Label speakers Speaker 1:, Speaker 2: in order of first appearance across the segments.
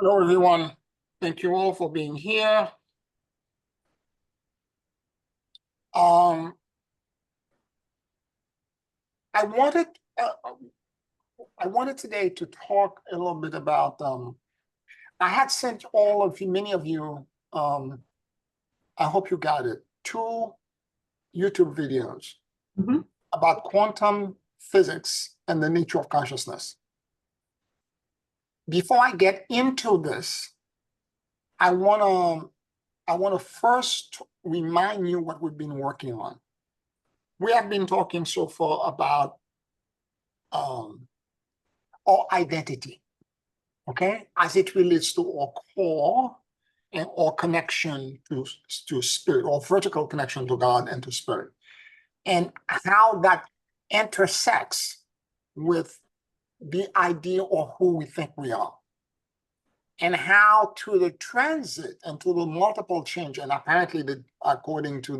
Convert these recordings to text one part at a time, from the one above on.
Speaker 1: Hello, everyone. Thank you all for being here. Um, I wanted uh, I wanted today to talk a little bit about. I had sent all of you, many of you. I hope you got it. 2 YouTube videos about quantum physics and the nature of consciousness. Before I get into this, I want to first remind you what we've been working on. We have been talking so far about our identity, okay, as it relates to our core and our connection to spirit, or vertical connection to God and to spirit, and how that intersects with the idea of who we think we are, and how to the transit and to the multiple change, and apparently according to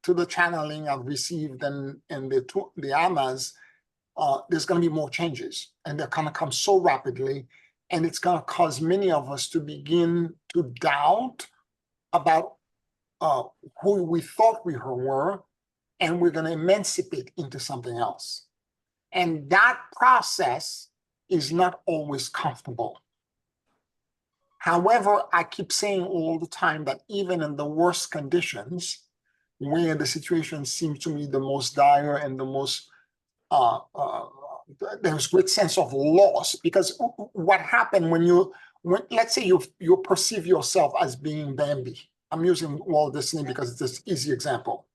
Speaker 1: the channeling I've received and the amas, there's going to be more changes, and they're going to come so rapidly, and it's going to cause many of us to begin to doubt about who we thought we were, and we're going to emancipate into something else. And that process is not always comfortable. However, I keep saying all the time that even in the worst conditions, where the situation seems to me the most dire and the most there's great sense of loss, because what happened when let's say you perceive yourself as being Bambi. I'm using Walt Disney because it's this easy example,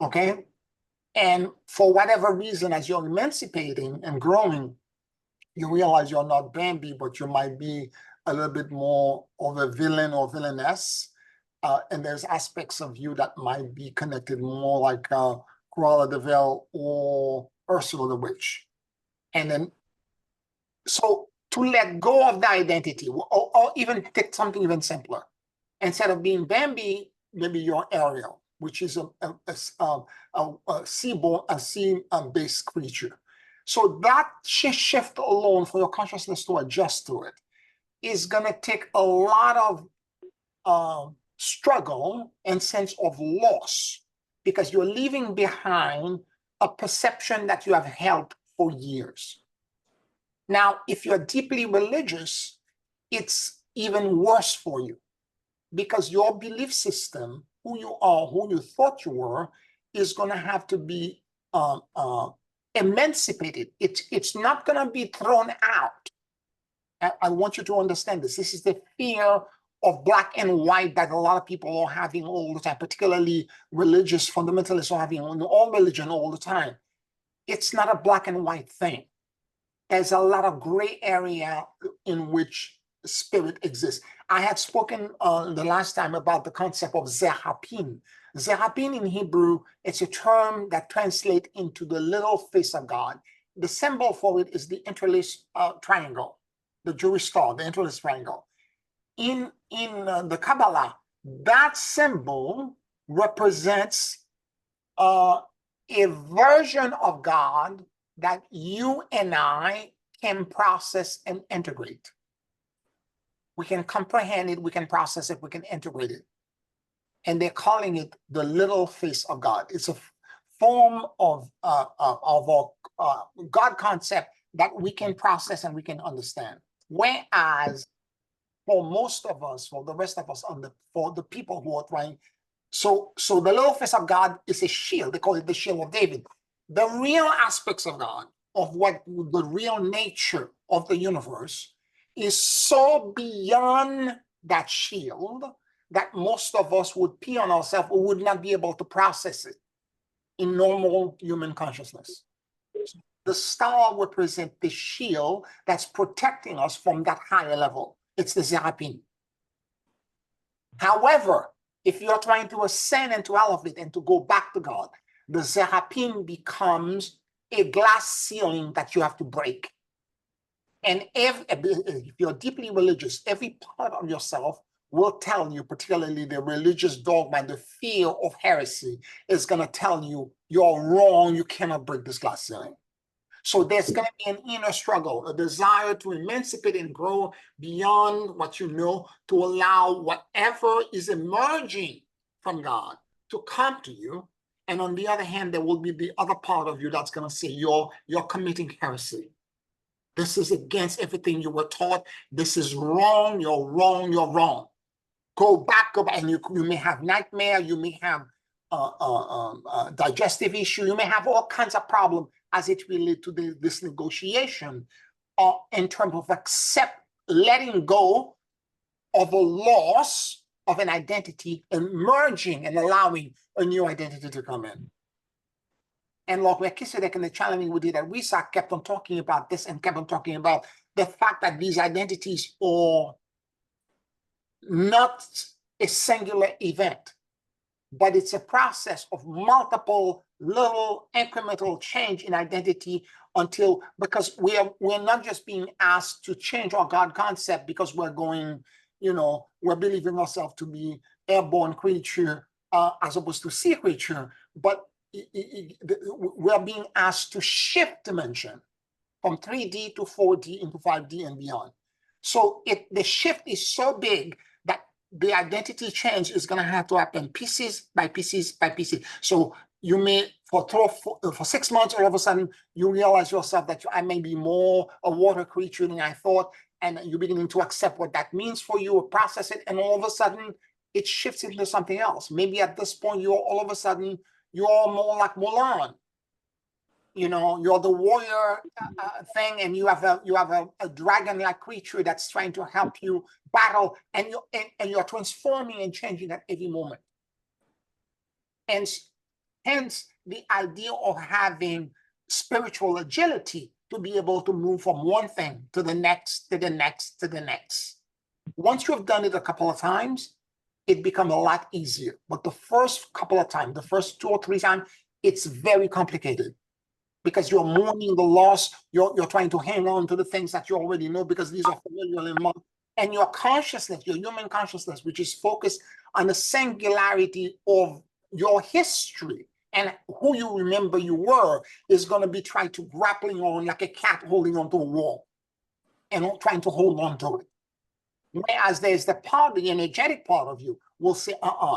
Speaker 1: okay? And for whatever reason, as you're emancipating and growing, you realize you're not Bambi, but you might be a little bit more of a villain or villainess, and there's aspects of you that might be connected more like Cruella de Vil or Ursula the Witch. And then, so to let go of the identity, or even take something even simpler. Instead of being Bambi, maybe you're Ariel, which is a sea-based creature. So that shift alone for your consciousness to adjust to it is going to take a lot of struggle and sense of loss, because you're leaving behind a perception that you have held for years. Now, if you're deeply religious, it's even worse for you, because your belief system, who you are, who you thought you were, is going to have to be emancipated. It's not going to be thrown out. I want you to understand this. This is the fear of black and white that a lot of people are having all the time, particularly religious fundamentalists are having in all religion all the time. It's not a black and white thing. There's a lot of gray area in which spirit exists. I had spoken the last time about the concept of zerapin. Zerapin in Hebrew, it's a term that translates into the little face of God. The symbol for it is the interlaced triangle, the Jewish star, the interlaced triangle. In the Kabbalah, that symbol represents a version of God that you and I can process and integrate. We can comprehend it, we can process it, we can integrate it. And they're calling it the little face of God. It's a form of God concept that we can process and we can understand. Whereas for most of us, for the rest of us, for the people who are trying, so the little face of God is a shield. They call it the shield of David. The real aspects of God, of what the real nature of the universe, is so beyond that shield that most of us would pee on ourselves or would not be able to process it in normal human consciousness. So the star represents the shield that's protecting us from that higher level. It's the Zerapin. However, if you're trying to ascend and to elevate and to go back to God, the Zerapin becomes a glass ceiling that you have to break. And if you're deeply religious, every part of yourself will tell you, particularly the religious dogma, the fear of heresy, is going to tell you, you're wrong, you cannot break this glass ceiling. So there's going to be an inner struggle, a desire to emancipate and grow beyond what you know, to allow whatever is emerging from God to come to you. And on the other hand, there will be the other part of you that's going to say, you're committing heresy. This is against everything you were taught. This is wrong. You're wrong. You're wrong. Go back, and you may have nightmare. You may have digestive issue. You may have all kinds of problems as it relates to this negotiation in terms of letting go of a loss of an identity and merging and allowing a new identity to come in. And like Melchizedek in the challenging we did at WISAC kept on talking about this and kept on talking about the fact that these identities are not a singular event, but it's a process of multiple little incremental change in identity because we're not just being asked to change our God concept because we're going, we're believing ourselves to be airborne creature as opposed to sea creature, but we're being asked to shift dimension from 3D to 4D into 5D and beyond. So the shift is so big that the identity change is going to have to happen pieces by pieces by pieces. So you may, for 6 months, all of a sudden, you realize yourself that I may be more a water creature than I thought, and you're beginning to accept what that means for you, process it, and all of a sudden, it shifts into something else. Maybe at this point, all of a sudden, you're more like Mulan. You're the warrior thing, and you have a dragon-like creature that's trying to help you battle, and you're transforming and changing at every moment. And hence the idea of having spiritual agility to be able to move from one thing to the next, to the next, to the next. Once you've done it a couple of times, it becomes a lot easier. But the first couple of times, the first 2 or 3 times, it's very complicated because you're mourning the loss. You're trying to hang on to the things that you already know because these are familiar and your consciousness, your human consciousness, which is focused on the singularity of your history and who you remember you were, is going to be trying to grappling on like a cat holding onto a wall and trying to hold on to it. Whereas there's the energetic part of you will say,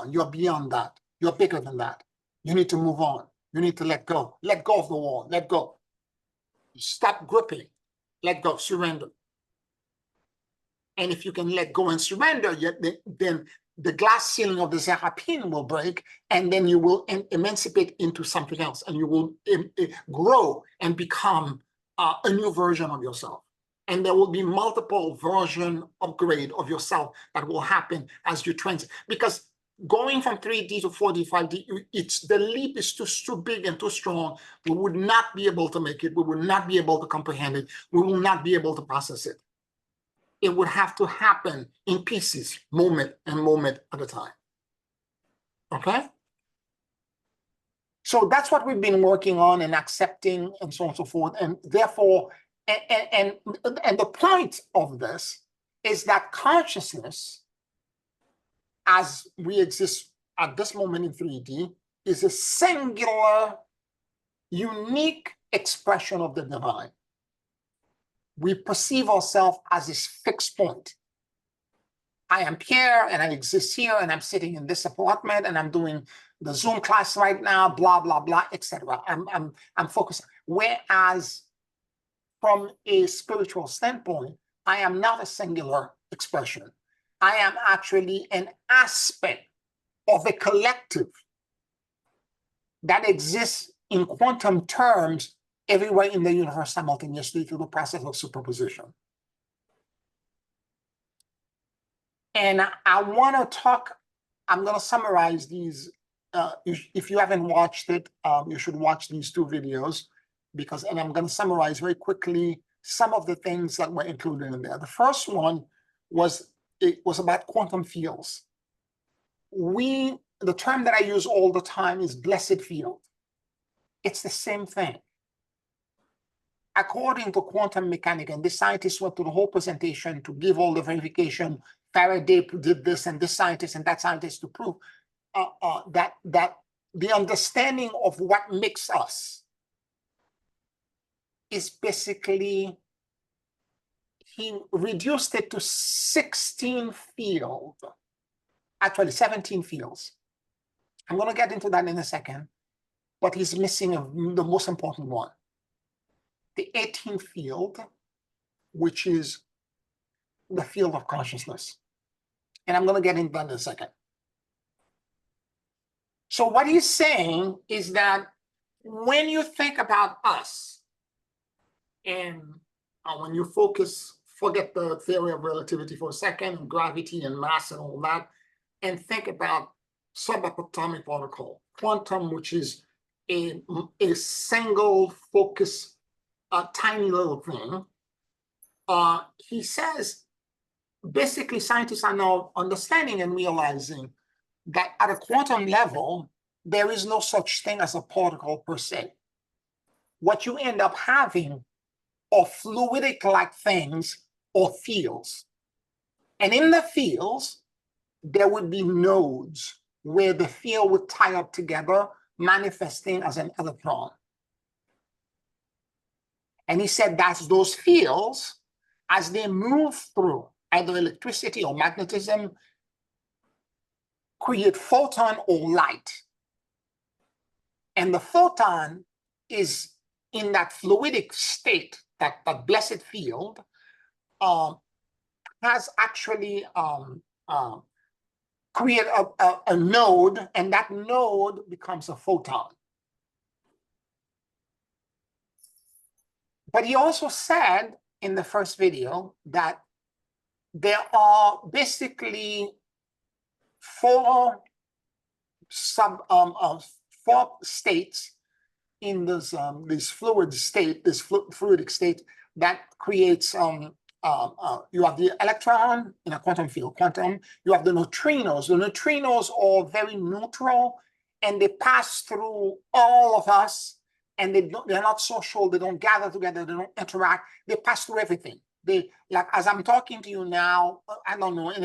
Speaker 1: you're beyond that. You're bigger than that. You need to move on. You need to let go. Let go of the wall. Let go. Stop gripping. Let go. Surrender. And if you can let go and surrender, then the glass ceiling of the Serapine will break, and then you will emancipate into something else, and you will grow and become a new version of yourself. And there will be multiple version upgrade of yourself that will happen as you transit. Because going from 3D to 4D, 5D, the leap is too big and too strong. We would not be able to make it. We would not be able to comprehend it. We will not be able to process it. It would have to happen in pieces, moment and moment at a time. Okay? So that's what we've been working on and accepting and so on and so forth. And therefore, and the point of this is that consciousness, as we exist at this moment in 3D, is a singular, unique expression of the divine. We perceive ourselves as this fixed point. I am Pierre, and I exist here, and I'm sitting in this apartment, and I'm doing the Zoom class right now, blah, blah, blah, etc. I'm focused. Whereas from a spiritual standpoint, I am not a singular expression. I am actually an aspect of a collective that exists in quantum terms everywhere in the universe simultaneously through the process of superposition. And I want to talk, I'm going to summarize these. If you haven't watched it, you should watch these 2 videos and I'm going to summarize very quickly some of the things that were included in there. The first one was about quantum fields. The term that I use all the time is blessed field. It's the same thing. According to quantum mechanics, and the scientists went through the whole presentation to give all the verification, Faraday did this and this scientist and that scientist to prove that the understanding of what makes us is basically, he reduced it to 16 fields, actually 17 fields. I'm going to get into that in a second, but he's missing the most important one. The 18th field, which is the field of consciousness. And I'm going to get into that in a second. So what he's saying is that when you think about us, and when you forget the theory of relativity for a second, and gravity and mass and all that, and think about subatomic particle, quantum, which is a single focus, tiny little thing. He says, basically, scientists are now understanding and realizing that at a quantum level, there is no such thing as a particle per se. What you end up having are fluidic-like things or fields. And in the fields, there would be nodes where the field would tie up together, manifesting as an electron. And he said that's those fields, as they move through either electricity or magnetism, create photon or light. And the photon is in that fluidic state, that blessed field, has actually create a node, and that node becomes a photon. But he also said in the first video that there are basically four states in this fluidic state that creates you have the electron in a quantum field, you have the neutrinos. The neutrinos are very neutral, and they pass through all of us, and they're not social, they don't gather together, they don't interact, they pass through everything. They, like, as I'm talking to you now, I don't know, an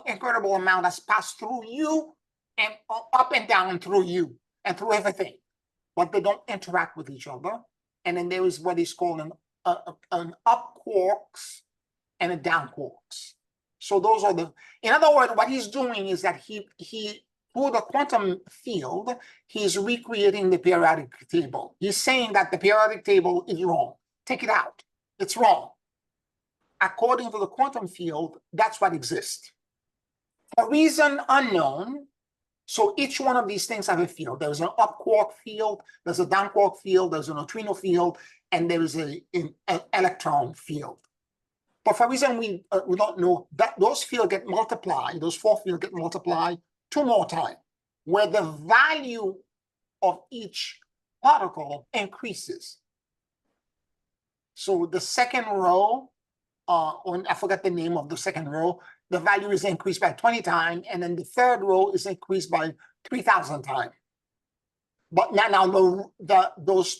Speaker 1: incredible amount has passed through you and up and down through you and through everything, but they don't interact with each other. And then there is what is called an up quarks and a down quarks. So those are in other words, what he's doing is that he through the quantum field, he's recreating the periodic table. He's saying that the periodic table is wrong. Take it out. It's wrong. According to the quantum field, that's what exists. For reason unknown, so each one of these things have a field. There's an up quark field, there's a down quark field, there's a neutrino field, and there is an electron field. But for a reason we don't know, that those fields get multiplied, those four fields get multiplied 2 more times, where the value of each particle increases. So the second row, I forgot the name of the second row, the value is increased by 20 times, and then the third row is increased by 3,000 times. But now those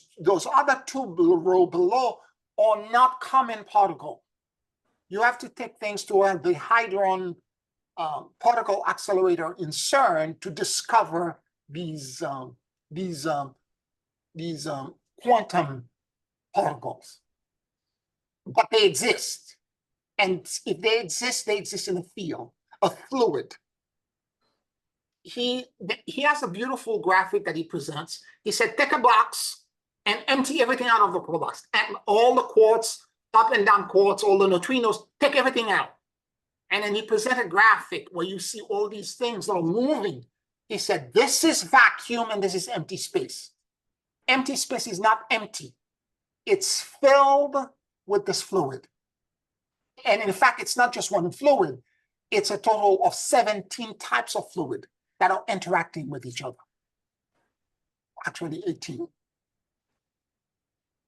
Speaker 1: other 2 rows below are not common particle. You have to take things to the Hadron particle accelerator in CERN to discover these quantum particles. But they exist. And if they exist in a field, a fluid. He has a beautiful graphic that he presents. He said, take a box and empty everything out of the box. And all the quartz, up and down quartz, all the neutrinos, take everything out. And then he presented a graphic where you see all these things that are moving. He said, this is vacuum and this is empty space. Empty space is not empty. It's filled with this fluid. And in fact, it's not just one fluid. It's a total of 17 types of fluid that are interacting with each other. Actually, 18.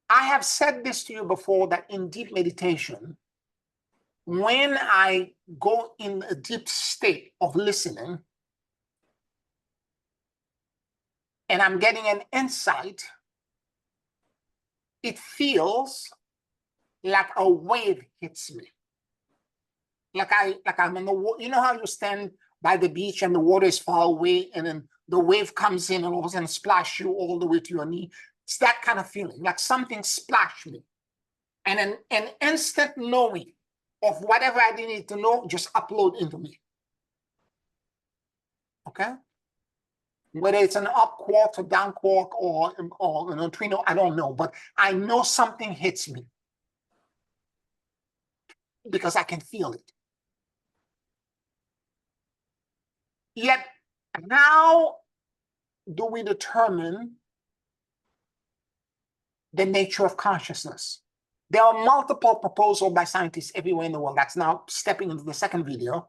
Speaker 1: I have said this to you before, that in deep meditation, when I go in a deep state of listening, and I'm getting an insight, it feels like a wave hits me. Like I'm in the water. You know how you stand by the beach and the water is far away, and then the wave comes in and all of a sudden splash you all the way to your knee. It's that kind of feeling, like something splashed me. And an instant knowing of whatever I need to know just upload into me. Okay? Whether it's an up quark or down quark or a neutrino, I don't know. But I know something hits me because I can feel it. Yet, how do we determine the nature of consciousness? There are multiple proposals by scientists everywhere in the world. That's now stepping into the second video.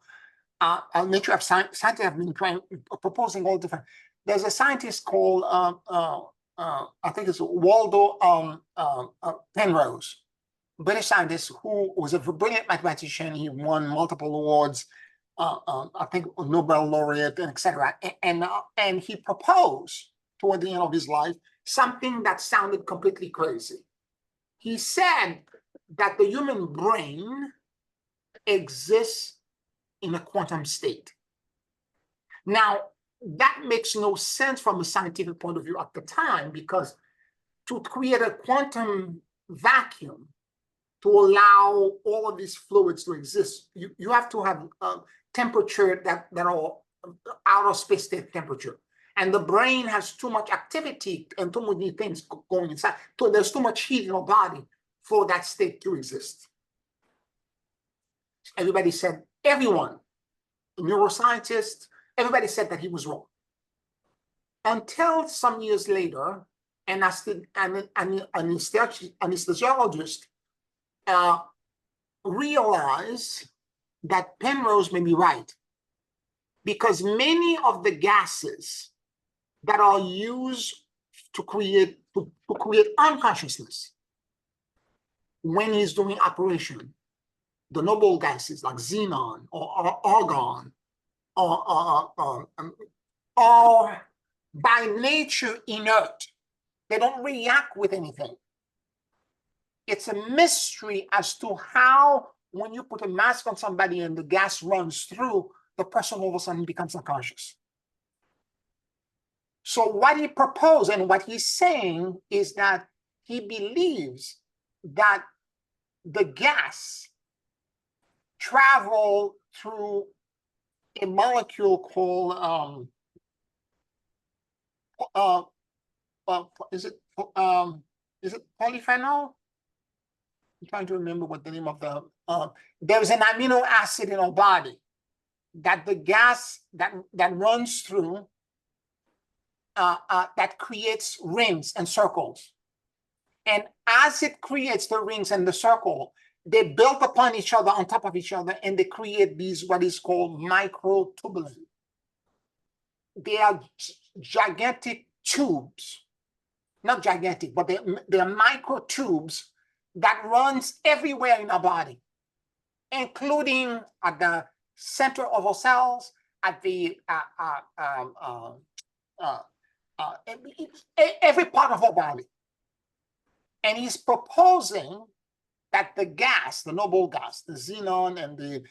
Speaker 1: Nature of science, scientists have been proposing all different. There's a scientist called, I think it's Waldo Penrose, British scientist who was a brilliant mathematician. He won multiple awards, I think Nobel laureate, and etc. And he proposed toward the end of his life something that sounded completely crazy. He said that the human brain exists in a quantum state. Now, that makes no sense from a scientific point of view at the time, because to create a quantum vacuum to allow all of these fluids to exist, you have to have a temperature that are outer space temperature. And the brain has too much activity and too many things going inside. So there's too much heat in our body for that state to exist. Everybody said, everyone, neuroscientists, everybody said that he was wrong. Until some years later, an anesthesiologist realized that Penrose may be right, because many of the gases that are used to create unconsciousness when he's doing operation, the noble gases like xenon or argon, are by nature inert. They don't react with anything. It's a mystery as to how, when you put a mask on somebody and the gas runs through, the person all of a sudden becomes unconscious. So what he proposed and what he's saying is that he believes that the gas travel through a molecule called is it polyphenol? I'm trying to remember what the name of the there's an amino acid in our body that the gas that runs through that creates rings and circles. And as it creates the rings and the circle, they build upon each other, on top of each other, and they create these, what is called microtubulin. They are gigantic tubes, not gigantic, but they're microtubes that runs everywhere in our body, including at the center of our cells, at the every part of our body. And he's proposing that the gas, the noble gas, the xenon and the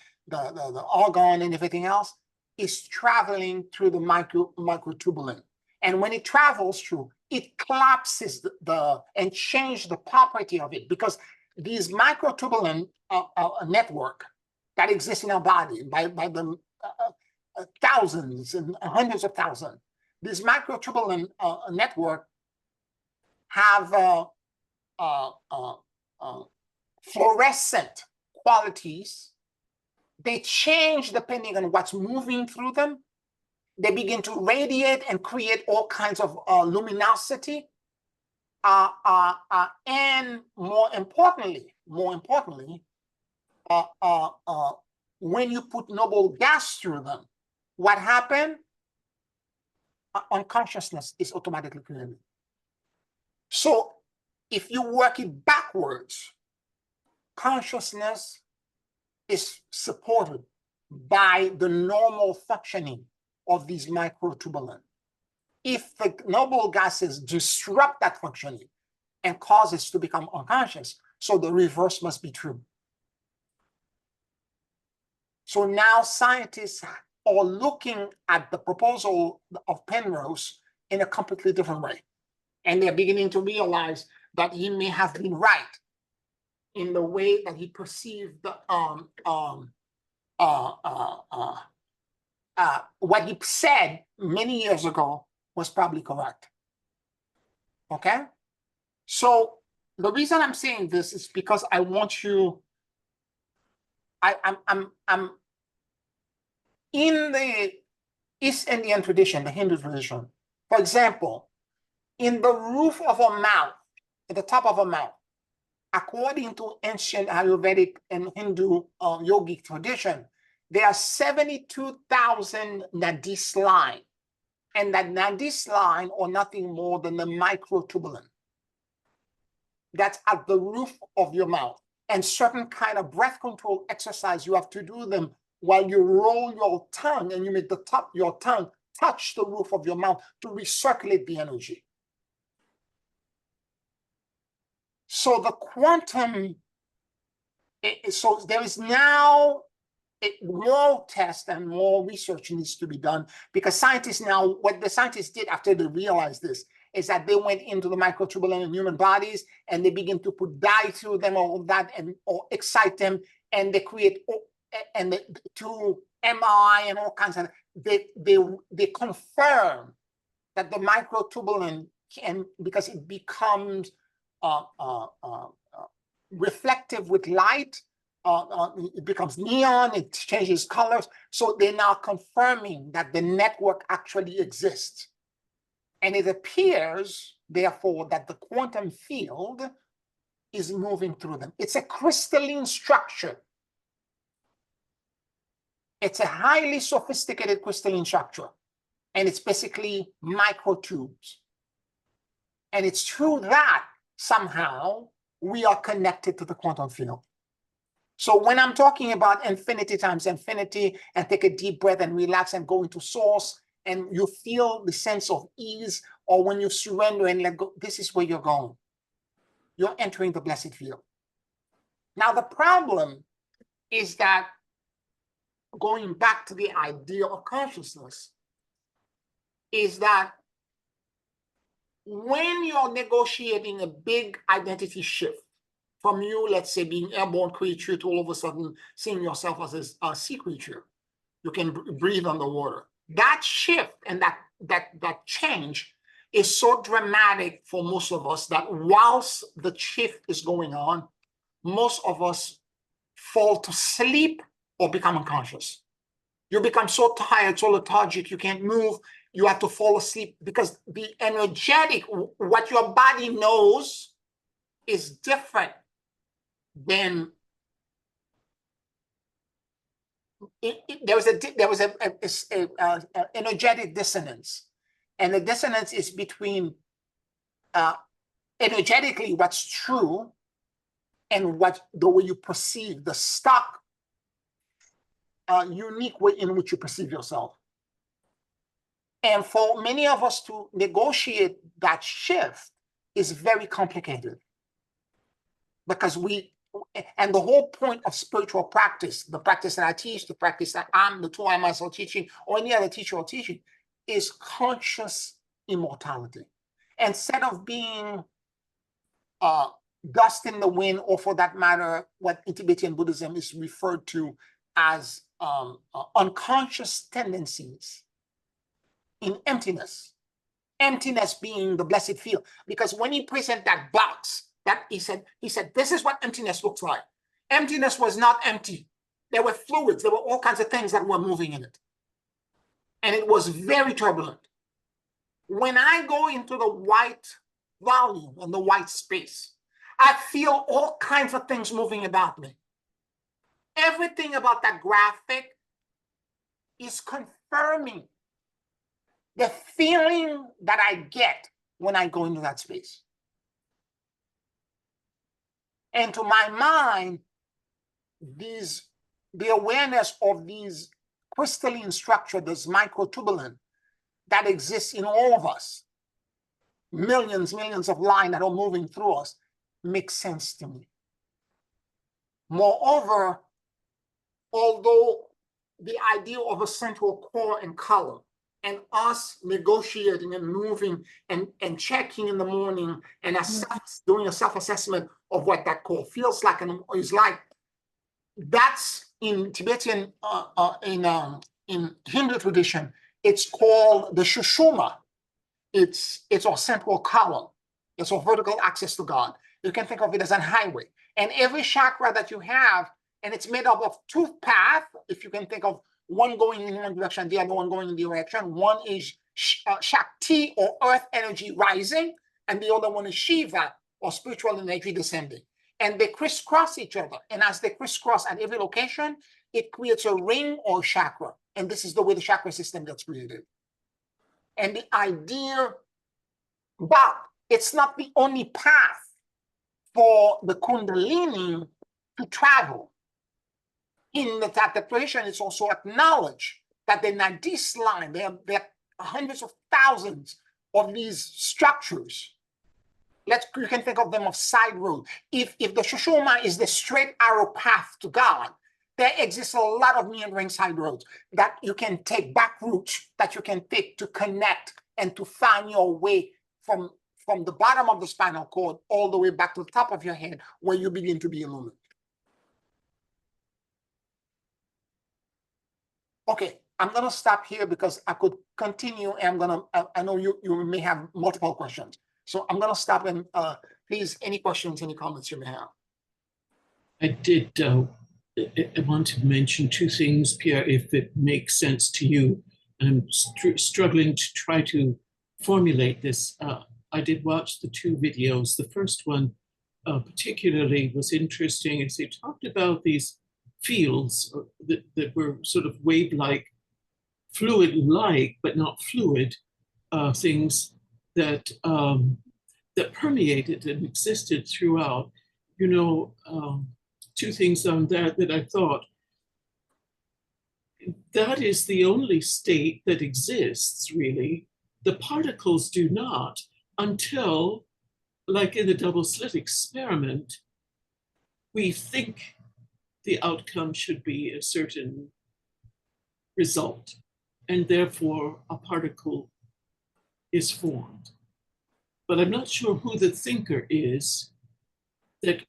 Speaker 1: argon and everything else, is traveling through the microtubulin. And when it travels through, it collapses and changes the property of it, because these microtubulin network that exists in our body by the thousands and hundreds of thousands, this microtubulin network have fluorescent qualities. They change depending on what's moving through them. They begin to radiate and create all kinds of luminosity. And more importantly, when you put noble gas through them, what happened? Unconsciousness is automatically created. So if you work it backwards, consciousness is supported by the normal functioning of these microtubulin. If the noble gases disrupt that functioning and cause it to become unconscious, so the reverse must be true. So now scientists are looking at the proposal of Penrose in a completely different way. And they're beginning to realize that he may have been right in the way that he perceived the what he said many years ago was probably correct. Okay, so the reason I'm saying this is because I want you. I'm in the East Indian tradition, the Hindu tradition. For example, in the roof of a mouth, at the top of a mouth, according to ancient Ayurvedic and Hindu yogic tradition, there are 72,000 nadis line. And that nadis line are nothing more than the microtubulin. That's at the roof of your mouth. And certain kind of breath control exercise, you have to do them while you roll your tongue and you make the top of your tongue touch the roof of your mouth to recirculate the energy. So the quantum, so there is now more tests and more research needs to be done, because scientists now, what the scientists did after they realized this is that they went into the microtubule in human bodies and they begin to put dye through them, all of that, and or excite them, and they create and to MRI and all kinds of, they confirm that the microtubulin can, because it becomes reflective with light, it becomes neon, it changes colors. So they're now confirming that the network actually exists. And it appears, therefore, that the quantum field is moving through them. It's a crystalline structure. It's a highly sophisticated crystalline structure. And it's basically microtubes. And it's through that, somehow, we are connected to the quantum field. So when I'm talking about infinity times infinity, and take a deep breath and relax and go into source, and you feel the sense of ease, or when you surrender and let go, this is where you're going. You're entering the blessed field. Now, the problem is that, going back to the idea of consciousness, is that when you're negotiating a big identity shift, from you, let's say, being airborne creature to all of a sudden seeing yourself as a sea creature, you can breathe underwater. That shift and that change is so dramatic for most of us that whilst the shift is going on, most of us fall to sleep or become unconscious. You become so tired, so lethargic, you can't move, you have to fall asleep, because the energetic, what your body knows is different than there was a energetic dissonance, and the dissonance is between energetically what's true and what the way you perceive the stock unique way in which you perceive yourself. And for many of us to negotiate that shift is very complicated, because and the whole point of spiritual practice, the practice that I teach, the practice that the two I myself teaching, or any other teacher or teaching, is conscious immortality. Instead of being dust in the wind, or for that matter, what in Tibetan Buddhism is referred to as unconscious tendencies in emptiness. Emptiness being the blessed field. Because when he presented that box, that he said, this is what emptiness looks like. Emptiness was not empty. There were fluids, there were all kinds of things that were moving in it. And it was very turbulent. When I go into the white volume and the white space, I feel all kinds of things moving about me. Everything about that graphic is confirming the feeling that I get when I go into that space. And to my mind, the awareness of these crystalline structure, this microtubulin that exists in all of us, millions of lines that are moving through us, makes sense to me. Moreover, although the idea of a central core and color and us negotiating and moving and checking in the morning and doing a self-assessment of what that core feels like and is like. That's in Tibetan, in Hindu tradition, it's called the Shushuma. It's our central column. It's our vertical access to God. You can think of it as a highway. And every chakra that you have, and it's made up of two paths, if you can think of one going in one direction, the other one going in the direction. One is Shakti, or earth energy rising, and the other one is Shiva, or spiritual energy descending. And they crisscross each other. And as they crisscross at every location, it creates a ring or chakra. And this is the way the chakra system gets created. And the idea, but it's not the only path for the Kundalini to travel. In the Tata tradition, it's also acknowledged that the Nadis line, there are hundreds of thousands of these structures. You can think of them as side roads. If the Shushuma is the straight arrow path to God, there exists a lot of meandering side roads that you can take, back routes that you can take to connect and to find your way from the bottom of the spinal cord all the way back to the top of your head, where you begin to be illumined. Okay, I'm going to stop here because I could continue, and I know you may have multiple questions. So I'm going to stop, and please, any questions, any comments you may have.
Speaker 2: I did I want to mention two things, Pierre, if it makes sense to you. I'm struggling to try to formulate this. I did watch the two videos. The first one particularly was interesting as they talked about these fields that were sort of wave-like, fluid-like, but not fluid things that that permeated and existed throughout. You know, two things on that I thought, that is the only state that exists, really. The particles do not, until, like in the double slit experiment, we think the outcome should be a certain result, and therefore a particle is formed. But I'm not sure who the thinker is that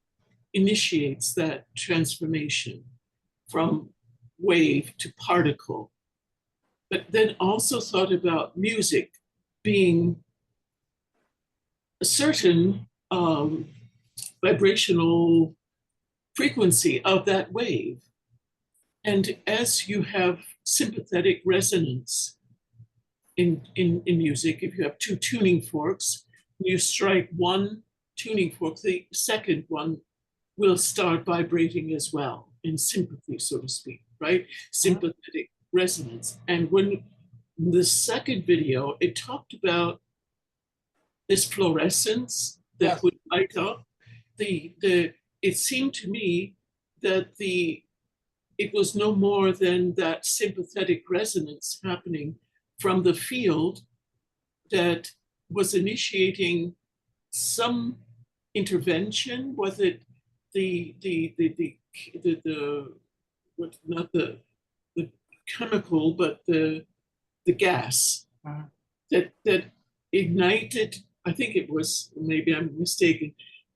Speaker 2: initiates that transformation from wave to particle. But then also thought about music being a certain vibrational frequency of that wave. And as you have sympathetic resonance in music, if you have two tuning forks, you strike one tuning fork, the second one will start vibrating as well, in sympathy, so to speak, right? Sympathetic resonance. And when the second video, it talked about this fluorescence that would light up. It seemed to me that it was no more than that sympathetic resonance happening from the field that was initiating some intervention. Was it not the chemical, but the gas that ignited? I think it was, maybe I'm mistaken,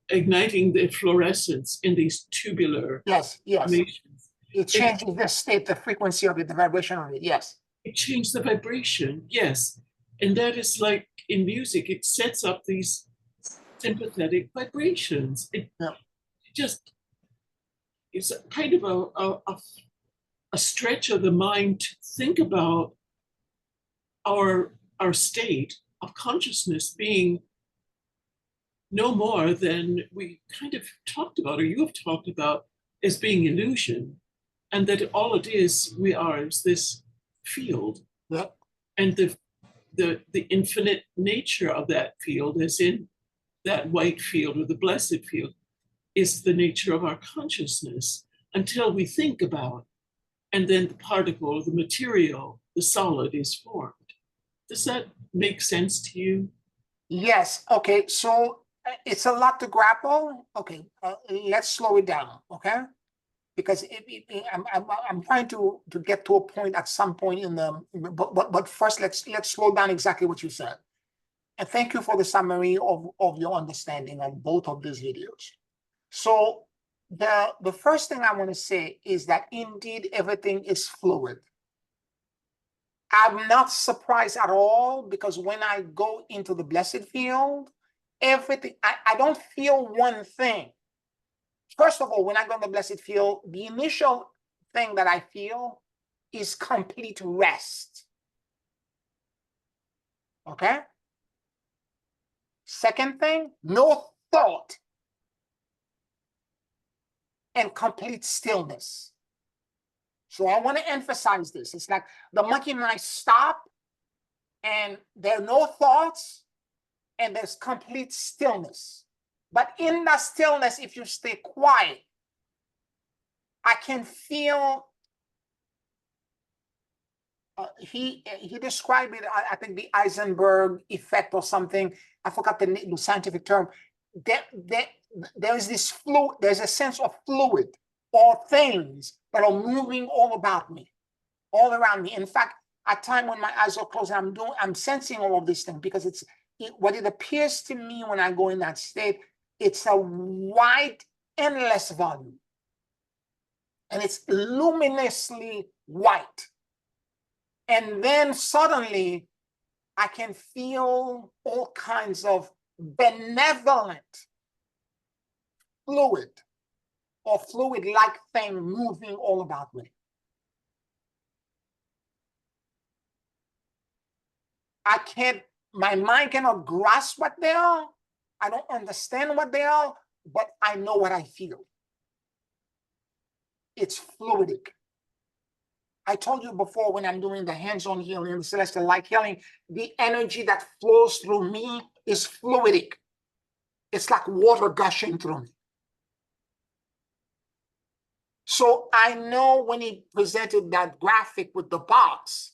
Speaker 2: igniting the fluorescence in these tubular formations.
Speaker 1: It changes the state, the frequency of it, the vibration of it, yes.
Speaker 2: It changed the vibration, yes. And that is like in music, it sets up these sympathetic vibrations. It just, it's kind of a stretch of the mind to think about our state of consciousness being no more than we kind of talked about, or you have talked about, as being illusion, and that all it is, we are, is this field. And the infinite nature of that field, as in that white field or the blessed field, is the nature of our consciousness until we think about, and then the particle, the material, the solid is formed. Does that make sense to you?
Speaker 1: Yes. Okay. So it's a lot to grapple. Okay. Let's slow it down. Okay. because I'm trying to get to a point at some point in the, but first let's slow down exactly what you said. And thank you for the summary of your understanding on both of these videos. So the first thing I want to say is that indeed everything is fluid. I'm not surprised at all, because when I go into the blessed field, everything, I don't feel one thing. First of all, when I go in the blessed field, the initial thing that I feel is complete rest. Okay? Second thing, no thought and complete stillness. So I want to emphasize this. It's like the monkey and I stop, and there are no thoughts, and there's complete stillness. But in that stillness, if you stay quiet, I can feel, he described it, I think the Eisenberg effect or something. I forgot the scientific term. There is this fluid, there's a sense of fluid or things that are moving all about me, all around me. In fact, at time when my eyes are closed, I'm sensing all of these things, because what it appears to me when I go in that state, it's a wide, endless volume. And it's luminously white. And then suddenly I can feel all kinds of benevolent fluid or fluid-like thing moving all about me. My mind cannot grasp what they are. I don't understand what they are, but I know what I feel. It's fluidic. I told you before, when I'm doing the hands-on healing, the celestial light healing, the energy that flows through me is fluidic. It's like water gushing through me. So I know when he presented that graphic with the box,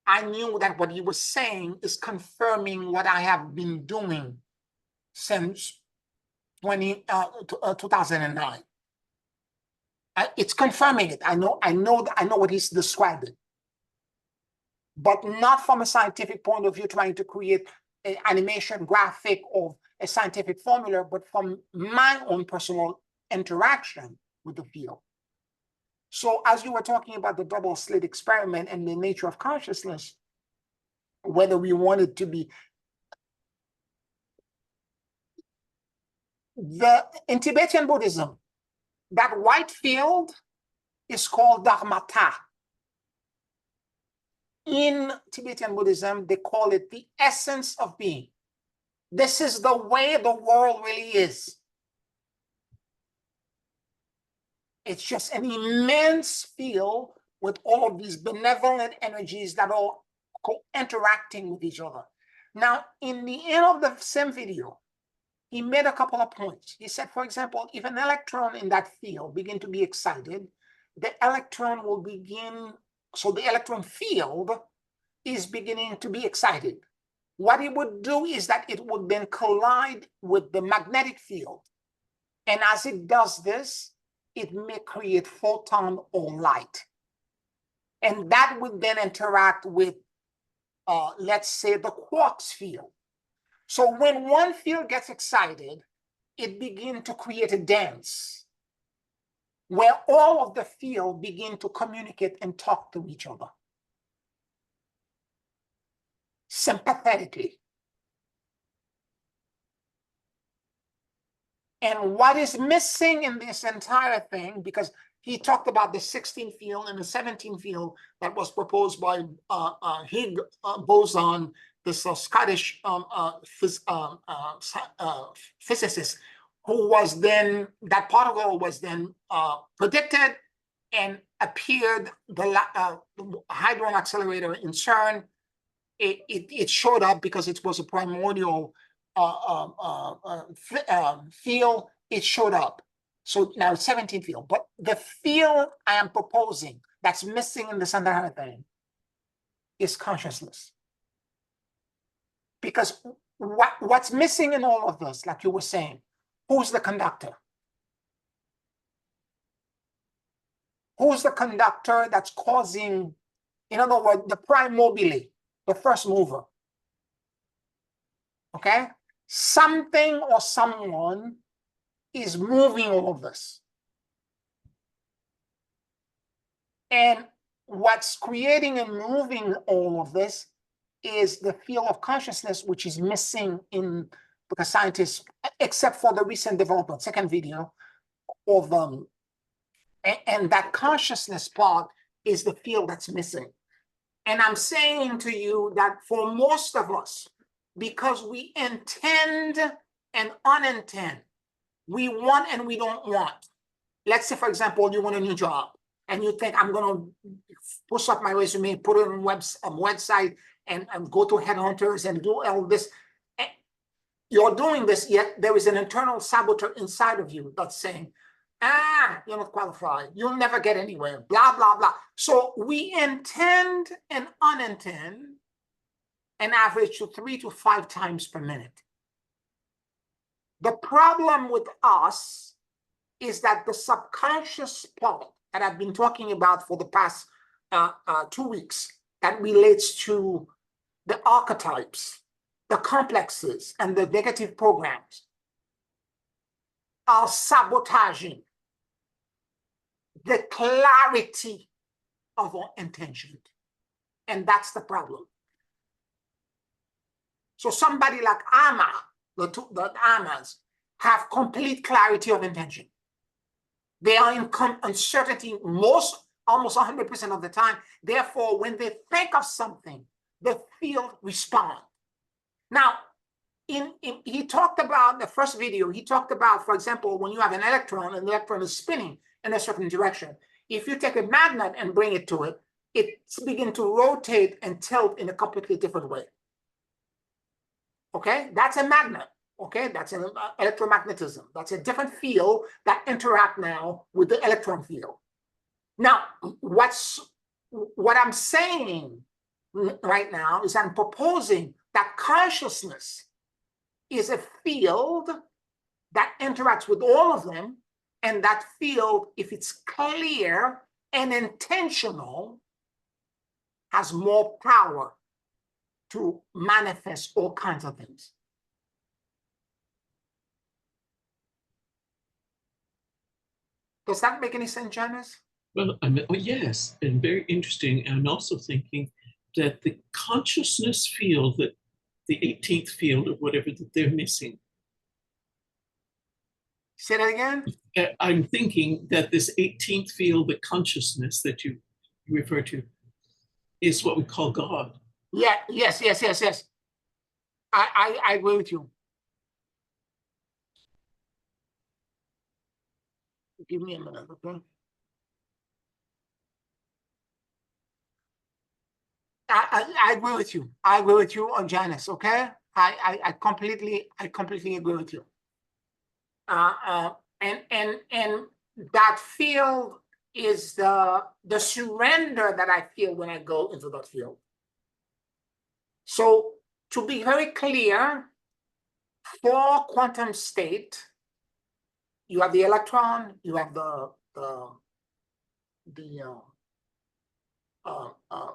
Speaker 1: I knew that what he was saying is confirming what I have been doing since 2009. It's confirming it. I know what he's describing, but not from a scientific point of view, trying to create an animation graphic of a scientific formula, but from my own personal interaction with the field. So as you were talking about the double slit experiment and the nature of consciousness, whether we want it to be, in Tibetan Buddhism, that white field is called dharmata. In Tibetan Buddhism, they call it the essence of being. This is the way the world really is. It's just an immense field with all of these benevolent energies that are interacting with each other. Now, in the end of the same video, he made a couple of points. He said, for example, if an electron in that field begin to be excited, the electron will begin, so the electron field is beginning to be excited. What it would do is that it would then collide with the magnetic field. And as it does this, it may create photon or light. And that would then interact with, let's say, the quarks field. So when one field gets excited, it begins to create a dance where all of the field begin to communicate and talk to each other sympathetically. And what is missing in this entire thing, because he talked about the 16 field and the 17 field that was proposed by Higgs boson, this Scottish physicist, who was then, that particle was then predicted and appeared, the Hadron Accelerator in CERN. It showed up because it was a primordial field. It showed up. So now it's 17 field. But the field I am proposing that's missing in this entire thing is consciousness. Because what's missing in all of this, like you were saying, who's the conductor? Who's the conductor that's causing, in other words, the prime mobile, the first mover? Okay? Something or someone is moving all of this. And what's creating and moving all of this is the field of consciousness, which is missing in, because scientists, except for the recent development, second video of and that consciousness part is the field that's missing. And I'm saying to you that for most of us, because we intend and unintend, we want and we don't want. Let's say, for example, you want a new job and you think, I'm going to push up my resume, put it on a website, and go to headhunters and do all this. You're doing this, yet there is an internal saboteur inside of you that's saying, you're not qualified. You'll never get anywhere, blah, blah, blah. So we intend and unintend an average to 3 to 5 times per minute. The problem with us is that the subconscious part that I've been talking about for the past 2 weeks that relates to the archetypes, the complexes, and the negative programs are sabotaging the clarity of our intention. And that's the problem. So somebody like Amma, the Ammas, have complete clarity of intention. They are in uncertainty almost 100% of the time. Therefore, when they think of something, the field responds. Now, he talked about the first video, he talked about, for example, when you have an electron and the electron is spinning in a certain direction. If you take a magnet and bring it to it, it's begin to rotate and tilt in a completely different way. Okay, that's a magnet. Okay, that's an electromagnetism. That's a different field that interact now with the electron field. Now, what I'm saying right now is I'm proposing that consciousness is a field that interacts with all of them, and that field, if it's clear and intentional, has more power to manifest all kinds of things. Does that make any sense, Janice?
Speaker 2: Well, yes, and very interesting. And I'm also thinking that the consciousness field, that the 18th field or whatever that they're missing.
Speaker 1: Say that again?
Speaker 2: I'm thinking that this 18th field, the consciousness that you refer to, is what we call God.
Speaker 1: Yeah, yes. I agree with you. Give me a minute, okay? I agree with you. I agree with you on Janice, okay? I completely agree with you. And that field is the surrender that I feel when I go into that field. So to be very clear, for quantum state, you have the electron, you have the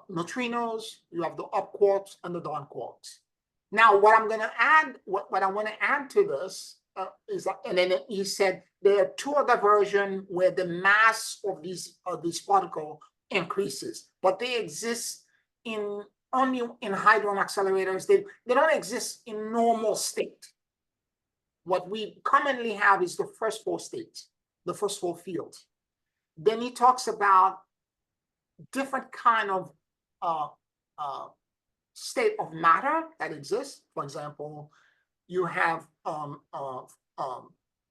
Speaker 1: neutrinos, you have the up quarks and the down quarks. Now, what I'm going to add, what I want to add to this is that, and then he said there are 2 other versions where the mass of these particles increases, but they exist only in hadron accelerators. They don't exist in normal state. What we commonly have is the first 4 states, the first 4 fields. Then he talks about different kind of state of matter that exists. For example, you have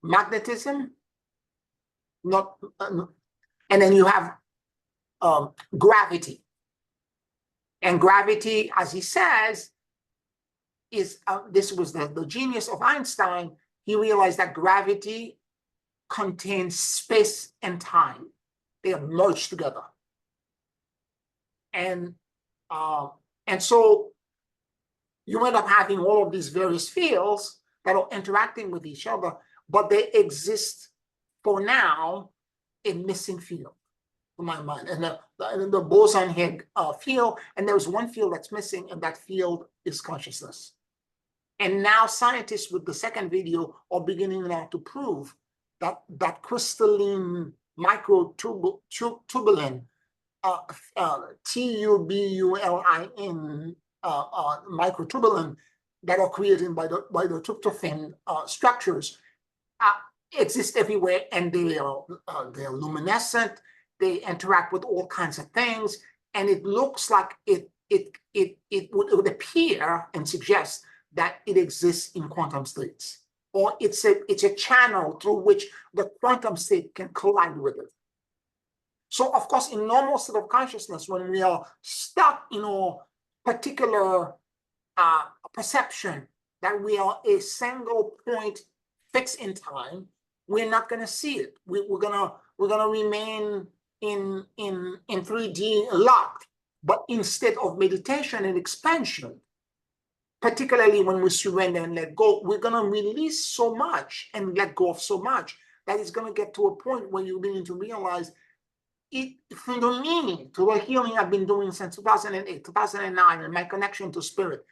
Speaker 1: magnetism, and then you have gravity. And gravity, as he says, is this was the genius of Einstein. He realized that gravity contains space and time. They are merged together. And so you end up having all of these various fields that are interacting with each other, but they exist for now in missing field. to my mind. And the boson head field, and there's one field that's missing, and that field is consciousness. And now scientists with the second video are beginning now to prove that crystalline microtubulin, tubulin, microtubulin that are created by the tryptophan structures exist everywhere, and they're luminescent. They interact with all kinds of things, and it looks like it would appear and suggest that it exists in quantum states, or it's a channel through which the quantum state can collide with it. So, of course, in normal state of consciousness, when we are stuck in a particular perception that we are a single point fixed in time, we're not going to see it. We're gonna remain in 3D locked. But instead of meditation and expansion, particularly when we surrender and let go, we're going to release so much and let go of so much that it's going to get to a point where you begin to realize it, from the meaning to the healing I've been doing since 2008, 2009, and my connection to spirit,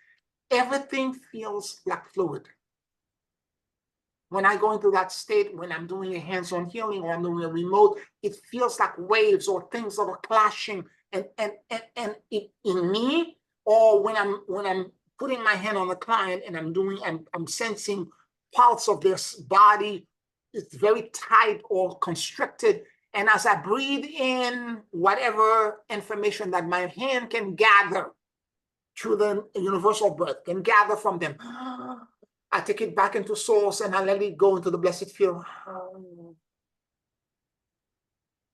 Speaker 1: everything feels like fluid. When I go into that state, when I'm doing a hands-on healing or I'm doing a remote, it feels like waves or things that are clashing and in me, or when I'm putting my hand on the client and I'm sensing parts of their body, it's very tight or constricted. And as I breathe in whatever information that my hand can gather through the universal breath, can gather from them, I take it back into source and I let it go into the blessed field.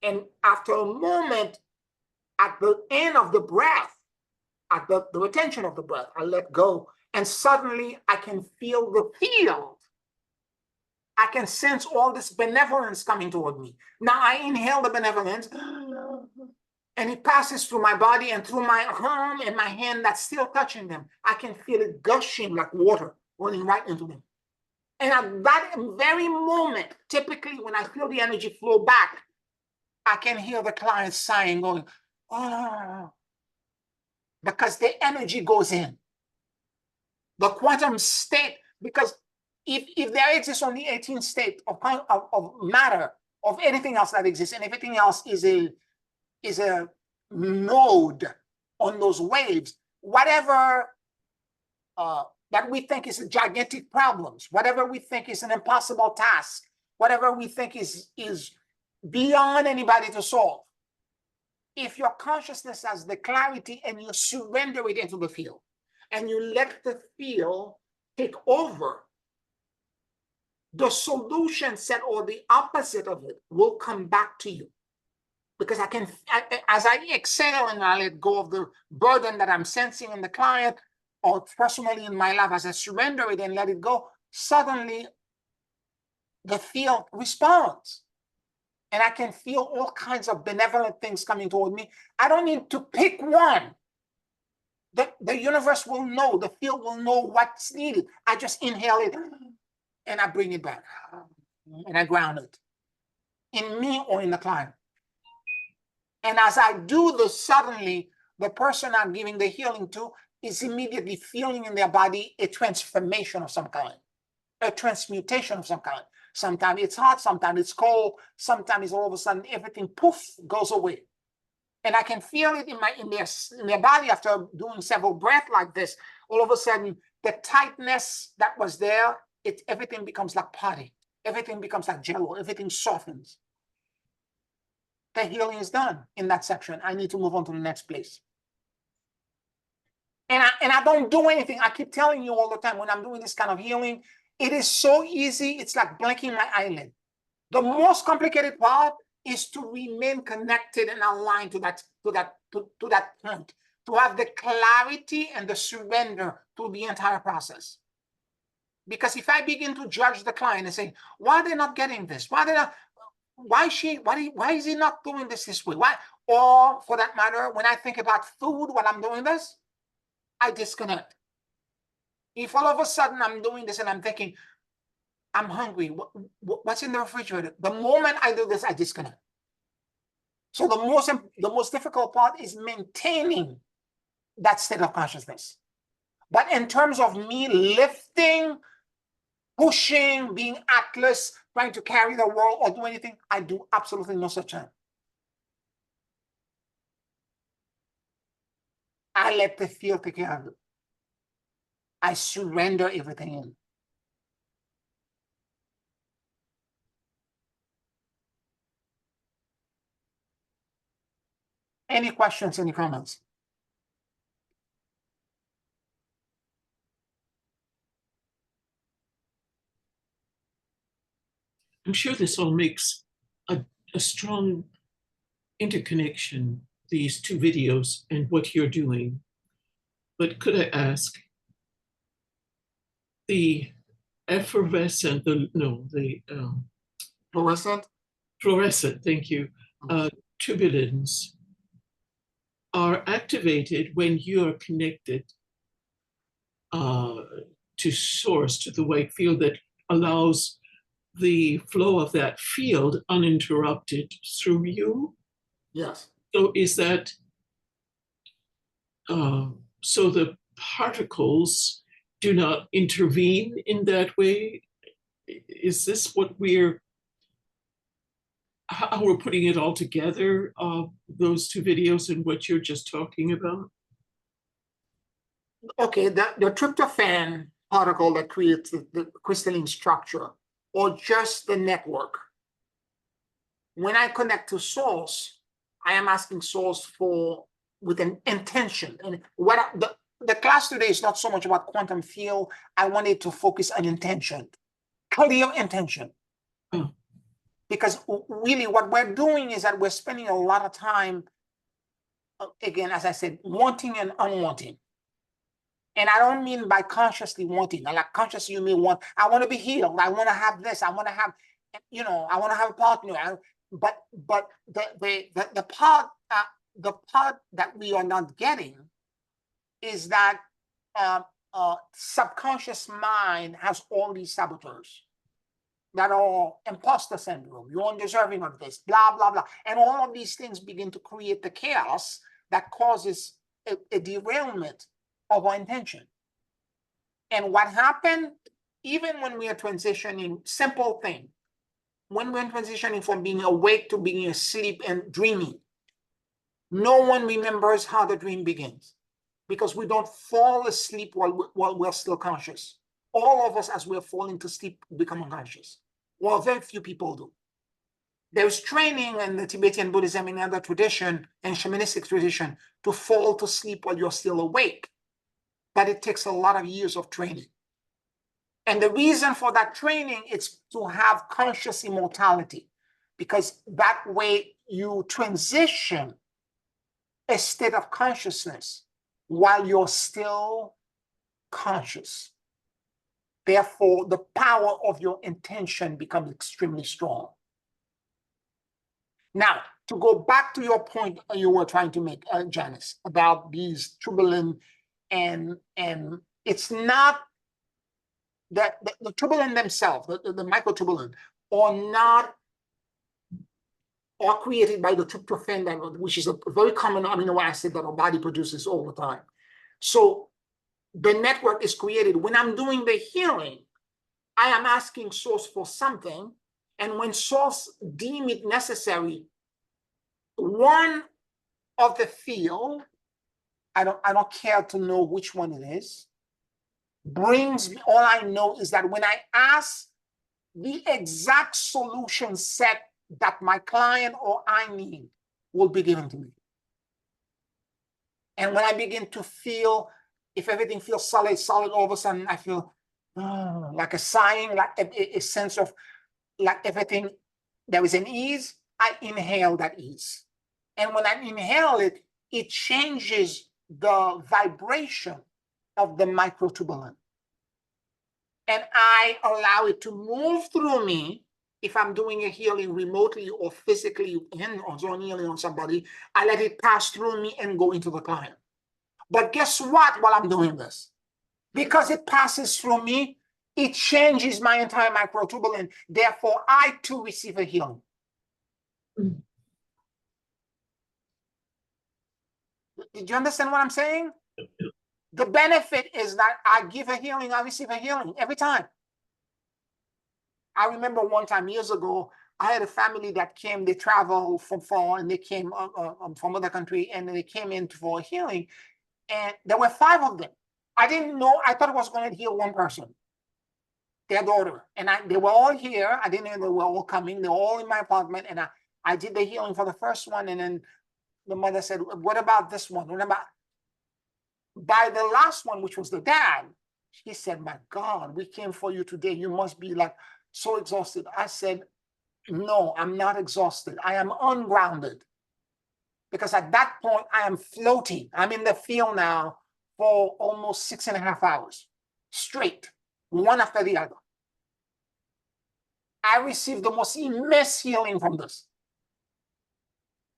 Speaker 1: And after a moment, at the end of the breath, at the retention of the breath, I let go. And suddenly I can feel the field. I can sense all this benevolence coming toward me. Now I inhale the benevolence and it passes through my body and through my arm and my hand that's still touching them. I can feel it gushing like water running right into them. And at that very moment, typically when I feel the energy flow back, I can hear the client sighing, going, oh, because the energy goes in. The quantum state, because if there exists only 18 state of matter, of anything else that exists, and everything else is a node on those waves, whatever that we think is a gigantic problems, whatever we think is an impossible task, whatever we think is beyond anybody to solve, if your consciousness has the clarity and you surrender it into the field and you let the field take over, the solution set or the opposite of it will come back to you. Because as I exhale and I let go of the burden that I'm sensing in the client or personally in my life, as I surrender it and let it go, suddenly the field responds. And I can feel all kinds of benevolent things coming toward me. I don't need to pick one. The universe will know, the field will know what's needed. I just inhale it and I bring it back and I ground it in me or in the client. And as I do this, suddenly the person I'm giving the healing to is immediately feeling in their body a transformation of some kind, a transmutation of some kind. Sometimes it's hot, sometimes it's cold, sometimes all of a sudden everything poof goes away. And I can feel it in their body after doing several breaths like this. All of a sudden, the tightness that was there, everything becomes like putty. Everything becomes like jello. Everything softens. The healing is done in that section. I need to move on to the next place. And I don't do anything. I keep telling you all the time when I'm doing this kind of healing, it is so easy. It's like blinking my eyelid. The most complicated part is to remain connected and aligned to that point, to have the clarity and the surrender to the entire process. Because if I begin to judge the client and say, why are they not getting this? Why is he not doing this way? Why? Or for that matter, when I think about food while I'm doing this, I disconnect. If all of a sudden I'm doing this and I'm thinking, I'm hungry, what's in the refrigerator? The moment I do this, I disconnect. So the most difficult part is maintaining that state of consciousness. But in terms of me lifting, pushing, being Atlas, trying to carry the world or do anything, I do absolutely no such thing. I let the field take care of it. I surrender everything in. Any questions, any comments?
Speaker 2: I'm sure this all makes a strong interconnection, these two videos and what you're doing. But could I ask, the effervescent, fluorescent, thank you, tubulins are activated when you are connected to source, to the white field that allows the flow of that field uninterrupted through you?
Speaker 1: Yes.
Speaker 2: So is that, so the particles do not intervene in that way? Is this what how we're putting it all together, those two videos and what you're just talking about?
Speaker 1: Okay, the tryptophan particle that creates the crystalline structure, or just the network. When I connect to source, I am asking source with an intention. And what the class today is not so much about quantum field. I wanted to focus on intention, clear intention.
Speaker 2: Oh.
Speaker 1: Because really what we're doing is that we're spending a lot of time, again, as I said, wanting and unwanting. And I don't mean by consciously wanting. Like consciously, you may want, I want to be healed. I want to have this. I want to have, I want to have a partner. But the part that we are not getting is that subconscious mind has all these saboteurs that are imposter syndrome. You're undeserving of this, blah, blah, blah. And all of these things begin to create the chaos that causes a derailment of our intention. And what happened, even when we are transitioning, simple thing, when we're transitioning from being awake to being asleep and dreaming, no one remembers how the dream begins because we don't fall asleep while we're still conscious. All of us, as we're falling to sleep, become unconscious. Well, very few people do. There's training in the Tibetan Buddhism and other tradition and shamanistic tradition to fall to sleep while you're still awake. But it takes a lot of years of training. And the reason for that training is to have conscious immortality, because that way you transition a state of consciousness while you're still conscious. Therefore, the power of your intention becomes extremely strong. Now, to go back to your point you were trying to make, Janice, about these tubulin, and it's not that the tubulin themselves, the microtubulin, are created by the tryptophan, which is a very common amino acid that our body produces all the time. So the network is created. When I'm doing the healing, I am asking source for something, and when source deem it necessary, one of the field, I don't care to know which one it is, brings me, all I know is that when I ask the exact solution set that my client or I need will be given to me. And when I begin to feel, if everything feels solid, all of a sudden I feel like a sighing, like a sense of like everything, there is an ease, I inhale that ease. And when I inhale it, it changes the vibration of the microtubulin. And I allow it to move through me. If I'm doing a healing remotely or physically or zone healing on somebody, I let it pass through me and go into the client. But guess what while I'm doing this? Because it passes through me, it changes my entire microtubulin. Therefore, I too receive a healing. Did you understand what I'm saying? The benefit is that I give a healing, I receive a healing every time. I remember one time years ago, I had a family that came, they traveled from far and they came from other country and they came in for healing. And there were 5 of them. I didn't know, I thought it was going to heal one person, their daughter. And they were all here. I didn't know they were all coming. They were all in my apartment. And I did the healing for the first one. And then the mother said, what about this one? What about? By the last one, which was the dad, he said, my God, we came for you today. You must be like so exhausted. I said, no, I'm not exhausted. I am ungrounded. Because at that point, I am floating. I'm in the field now for almost 6.5 hours straight, one after the other. I received the most immense healing from this.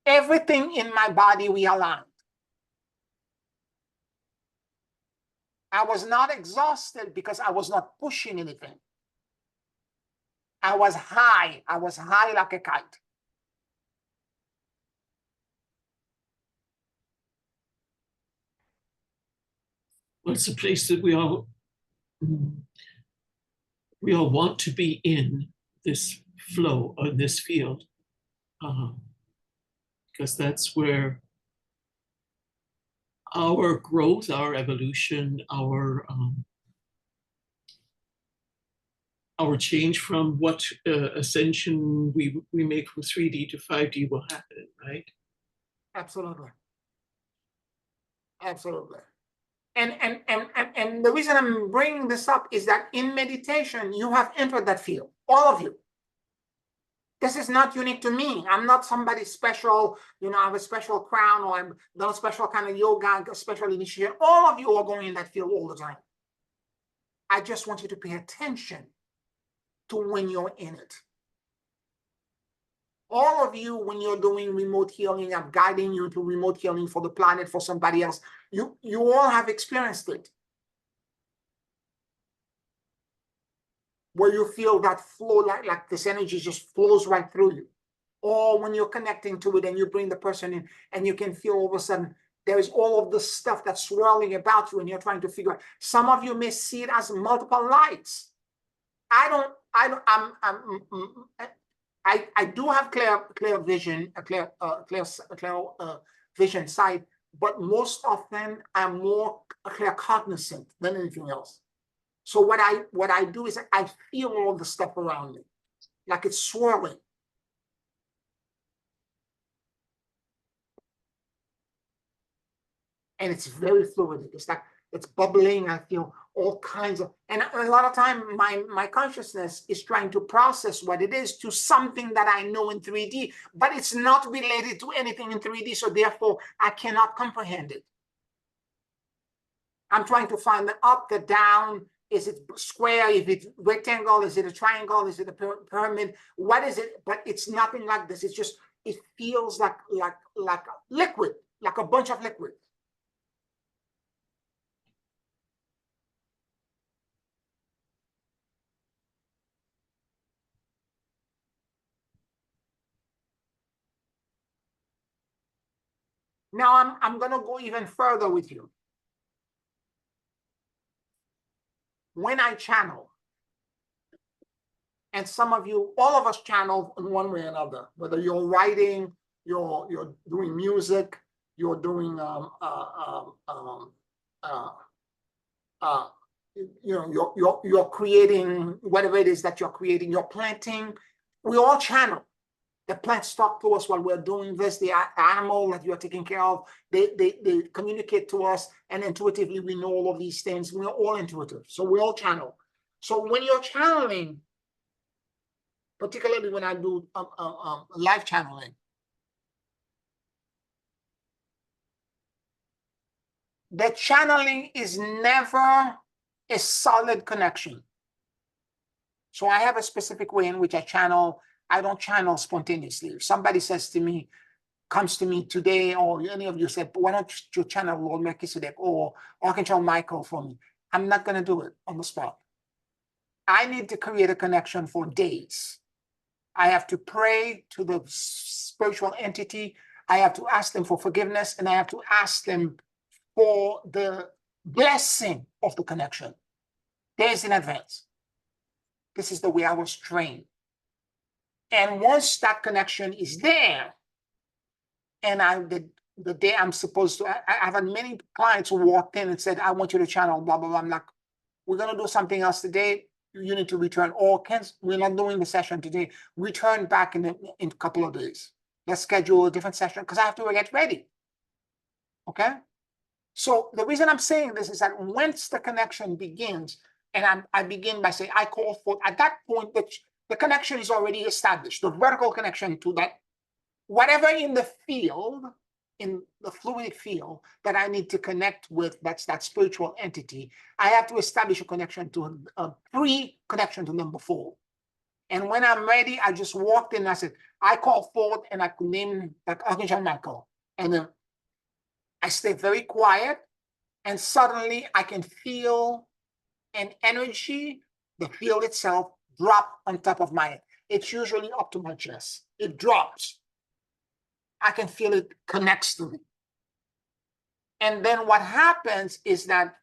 Speaker 1: Everything in my body realigned. I was not exhausted because I was not pushing anything. I was high. I was high like a kite.
Speaker 2: Well, it's a place that we all want to be in, this flow or this field, because that's where our growth, our evolution, our change from what ascension we make from 3D to 5D will happen, right?
Speaker 1: Absolutely. Absolutely. And the reason I'm bringing this up is that in meditation, you have entered that field, all of you. This is not unique to me. I'm not somebody special, I have a special crown or I'm done a special kind of yoga, a special initiation. All of you are going in that field all the time. I just want you to pay attention to when you're in it. All of you, when you're doing remote healing, I'm guiding you to remote healing for the planet, for somebody else. You all have experienced it. Where you feel that flow, like this energy just flows right through you. Or when you're connecting to it and you bring the person in and you can feel all of a sudden there is all of this stuff that's swirling about you and you're trying to figure out. Some of you may see it as multiple lights. I do have clear vision, clear vision sight, but most often I'm more clear cognizant than anything else. So what I do is I feel all the stuff around me, like it's swirling. And it's very fluid. It's like it's bubbling. I feel all kinds of, and a lot of time my consciousness is trying to process what it is to something that I know in 3D, but it's not related to anything in 3D. So therefore I cannot comprehend it. I'm trying to find the up, the down. Is it square? Is it rectangle? Is it a triangle? Is it a pyramid? What is it? But it's nothing like this. It's just, it feels like a liquid, like a bunch of liquid. Now I'm going to go even further with you. When I channel, and some of you, all of us channel in one way or another, whether you're writing, you're doing music, you're doing you're creating whatever it is that you're creating, you're planting. We all channel. The plants talk to us while we're doing this. The animal that you're taking care of, they communicate to us, and intuitively we know all of these things. We're all intuitive, so we all channel. So when you're channeling, particularly when I do live channeling, the channeling is never a solid connection. So I have a specific way in which I channel. I don't channel spontaneously. If somebody comes to me today, or any of you said, why don't you channel Lord Melchizedek or Archangel Michael for me? I'm not going to do it on the spot. I need to create a connection for days. I have to pray to the spiritual entity. I have to ask them for forgiveness, and I have to ask them for the blessing of the connection days in advance. This is the way I was trained. And once that connection is there, and the day I'm supposed to, I've had many clients who walked in and said, I want you to channel, blah, blah, blah. I'm like, we're going to do something else today. You need to return, or we're not doing the session today. Return back in a couple of days. Let's schedule a different session because I have to get ready. Okay? So the reason I'm saying this is that once the connection begins, and I begin by saying, I call for, at that point, the connection is already established, the vertical connection to that, whatever in the field, in the fluidic field that I need to connect with, that's that spiritual entity, I have to establish a connection to a pre-connection to number 4. And when I'm ready, I just walked in and I said, I call forth, and I could name like Archangel Michael. And then I stay very quiet, and suddenly I can feel an energy, the field itself, drop on top of my head. It's usually up to my chest. It drops. I can feel it connects to me. And then what happens is that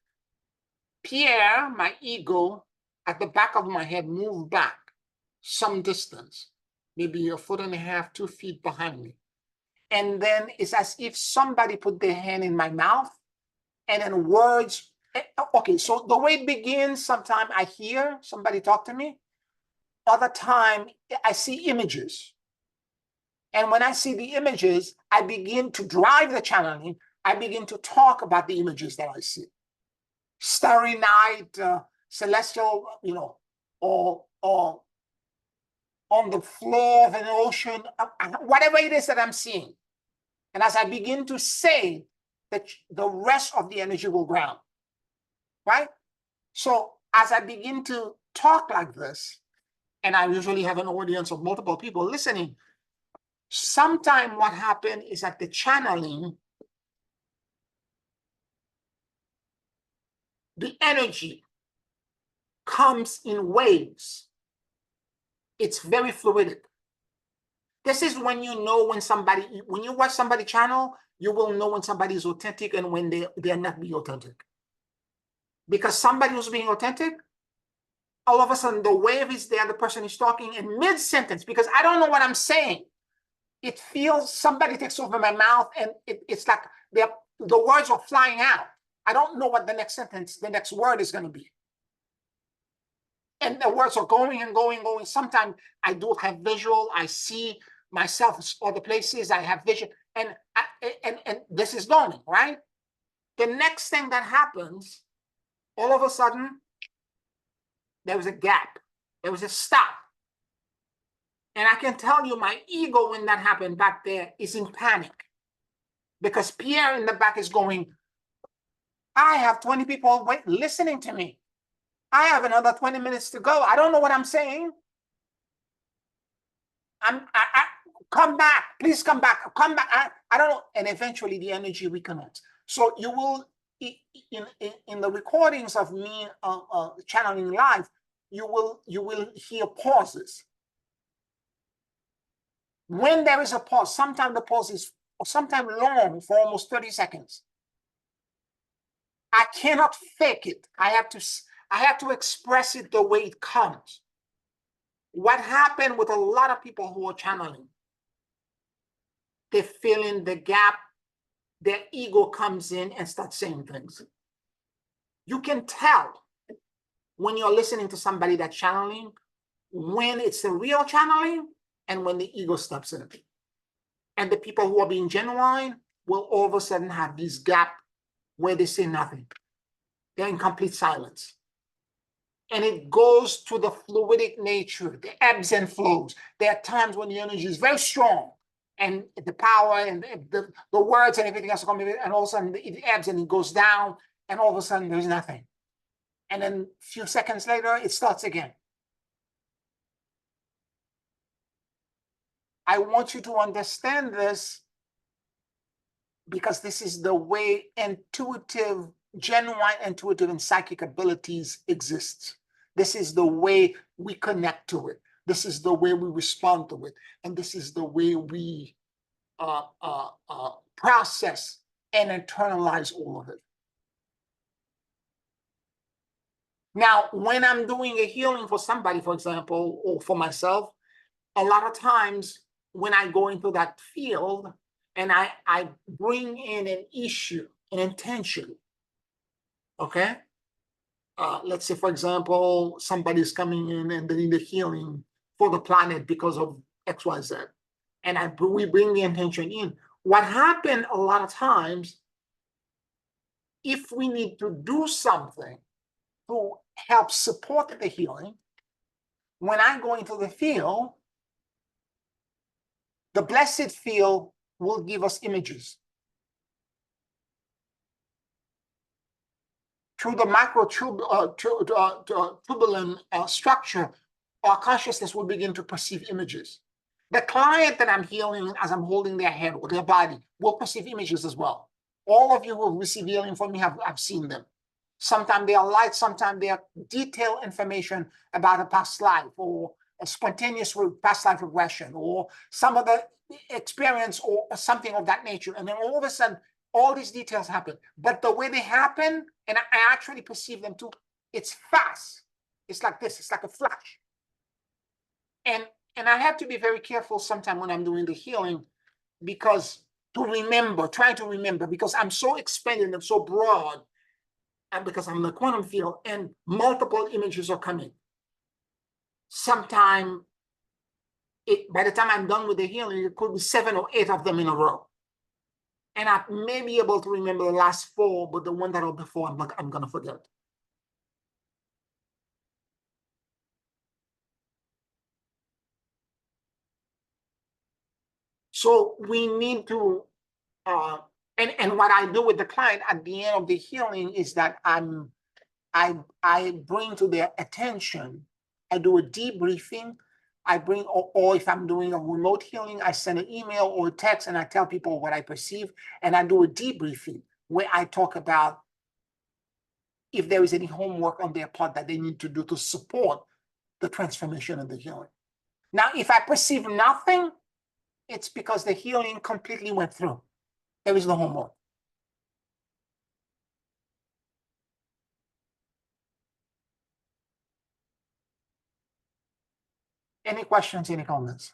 Speaker 1: Pierre, my ego, at the back of my head, moved back some distance, maybe 1.5 feet, 2 feet behind me. And then it's as if somebody put their hand in my mouth, and then words. Okay, so the way it begins, sometimes I hear somebody talk to me. Other time, I see images. And when I see the images, I begin to drive the channeling. I begin to talk about the images that I see. Starry night, celestial, or on the floor of an ocean, whatever it is that I'm seeing. And as I begin to say, that the rest of the energy will ground, right? So as I begin to talk like this, and I usually have an audience of multiple people listening, sometimes what happens is that the channeling, the energy comes in waves. It's very fluidic. This is when you know when you watch somebody channel, you will know when somebody is authentic and when they're not being authentic. Because somebody who's being authentic, all of a sudden the wave is there, the person is talking in mid-sentence, because I don't know what I'm saying. It feels somebody takes over my mouth, and it's like the words are flying out. I don't know what the next sentence, the next word is going to be. And the words are going and going and going. Sometimes I do have visual. I see myself in other places. I have vision. And this is going, right? The next thing that happens, all of a sudden, there was a gap. There was a stop. And I can tell you my ego, when that happened back there, is in panic. Because Pierre in the back is going, I have 20 people listening to me. I have another 20 minutes to go. I don't know what I'm saying. Come back. Please come back. Come back. I don't know. And eventually the energy reconnects. So you will, in the recordings of me channeling live, you will hear pauses. When there is a pause, sometimes the pause is sometimes long for almost 30 seconds. I cannot fake it. I have to express it the way it comes. What happened with a lot of people who are channeling, they fill in the gap, their ego comes in and starts saying things. You can tell when you're listening to somebody that's channeling, when it's the real channeling and when the ego steps in. And the people who are being genuine will all of a sudden have this gap where they say nothing. They're in complete silence. And it goes to the fluidic nature, the ebbs and flows. There are times when the energy is very strong and the power and the words and everything else are coming, and all of a sudden it ebbs and it goes down, and all of a sudden there's nothing. And then a few seconds later, it starts again. I want you to understand this, because this is the way genuine intuitive and psychic abilities exist. This is the way we connect to it. This is the way we respond to it. And this is the way we process and internalize all of it. Now, when I'm doing a healing for somebody, for example, or for myself, a lot of times when I go into that field and I bring in an issue, an intention, okay? Let's say, for example, somebody's coming in and they need a healing for the planet because of X, Y, Z. And we bring the intention in. What happened a lot of times, if we need to do something to help support the healing, when I go into the field, the blessed field will give us images. Through the tubulin structure, our consciousness will begin to perceive images. The client that I'm healing, as I'm holding their head or their body, will perceive images as well. All of you who have received healing from me have seen them. Sometimes they are light, sometimes they are detailed information about a past life or a spontaneous past life regression or some other experience or something of that nature. And then all of a sudden, all these details happen. But the way they happen, and I actually perceive them too, it's fast. It's like this, it's like a flash. And I have to be very careful sometimes when I'm doing the healing because trying to remember, because I'm so expanded and so broad, and because I'm in the quantum field and multiple images are coming. Sometime, by the time I'm done with the healing, it could be 7 or 8 of them in a row. And I may be able to remember the last 4, but the one that are before, I'm going to forget. So we need to, and what I do with the client at the end of the healing is that I bring to their attention, I do a debriefing, or if I'm doing a remote healing, I send an email or a text and I tell people what I perceive, and I do a debriefing where I talk about if there is any homework on their part that they need to do to support the transformation and the healing. Now, if I perceive nothing, it's because the healing completely went through. There is no homework. Any questions, any comments?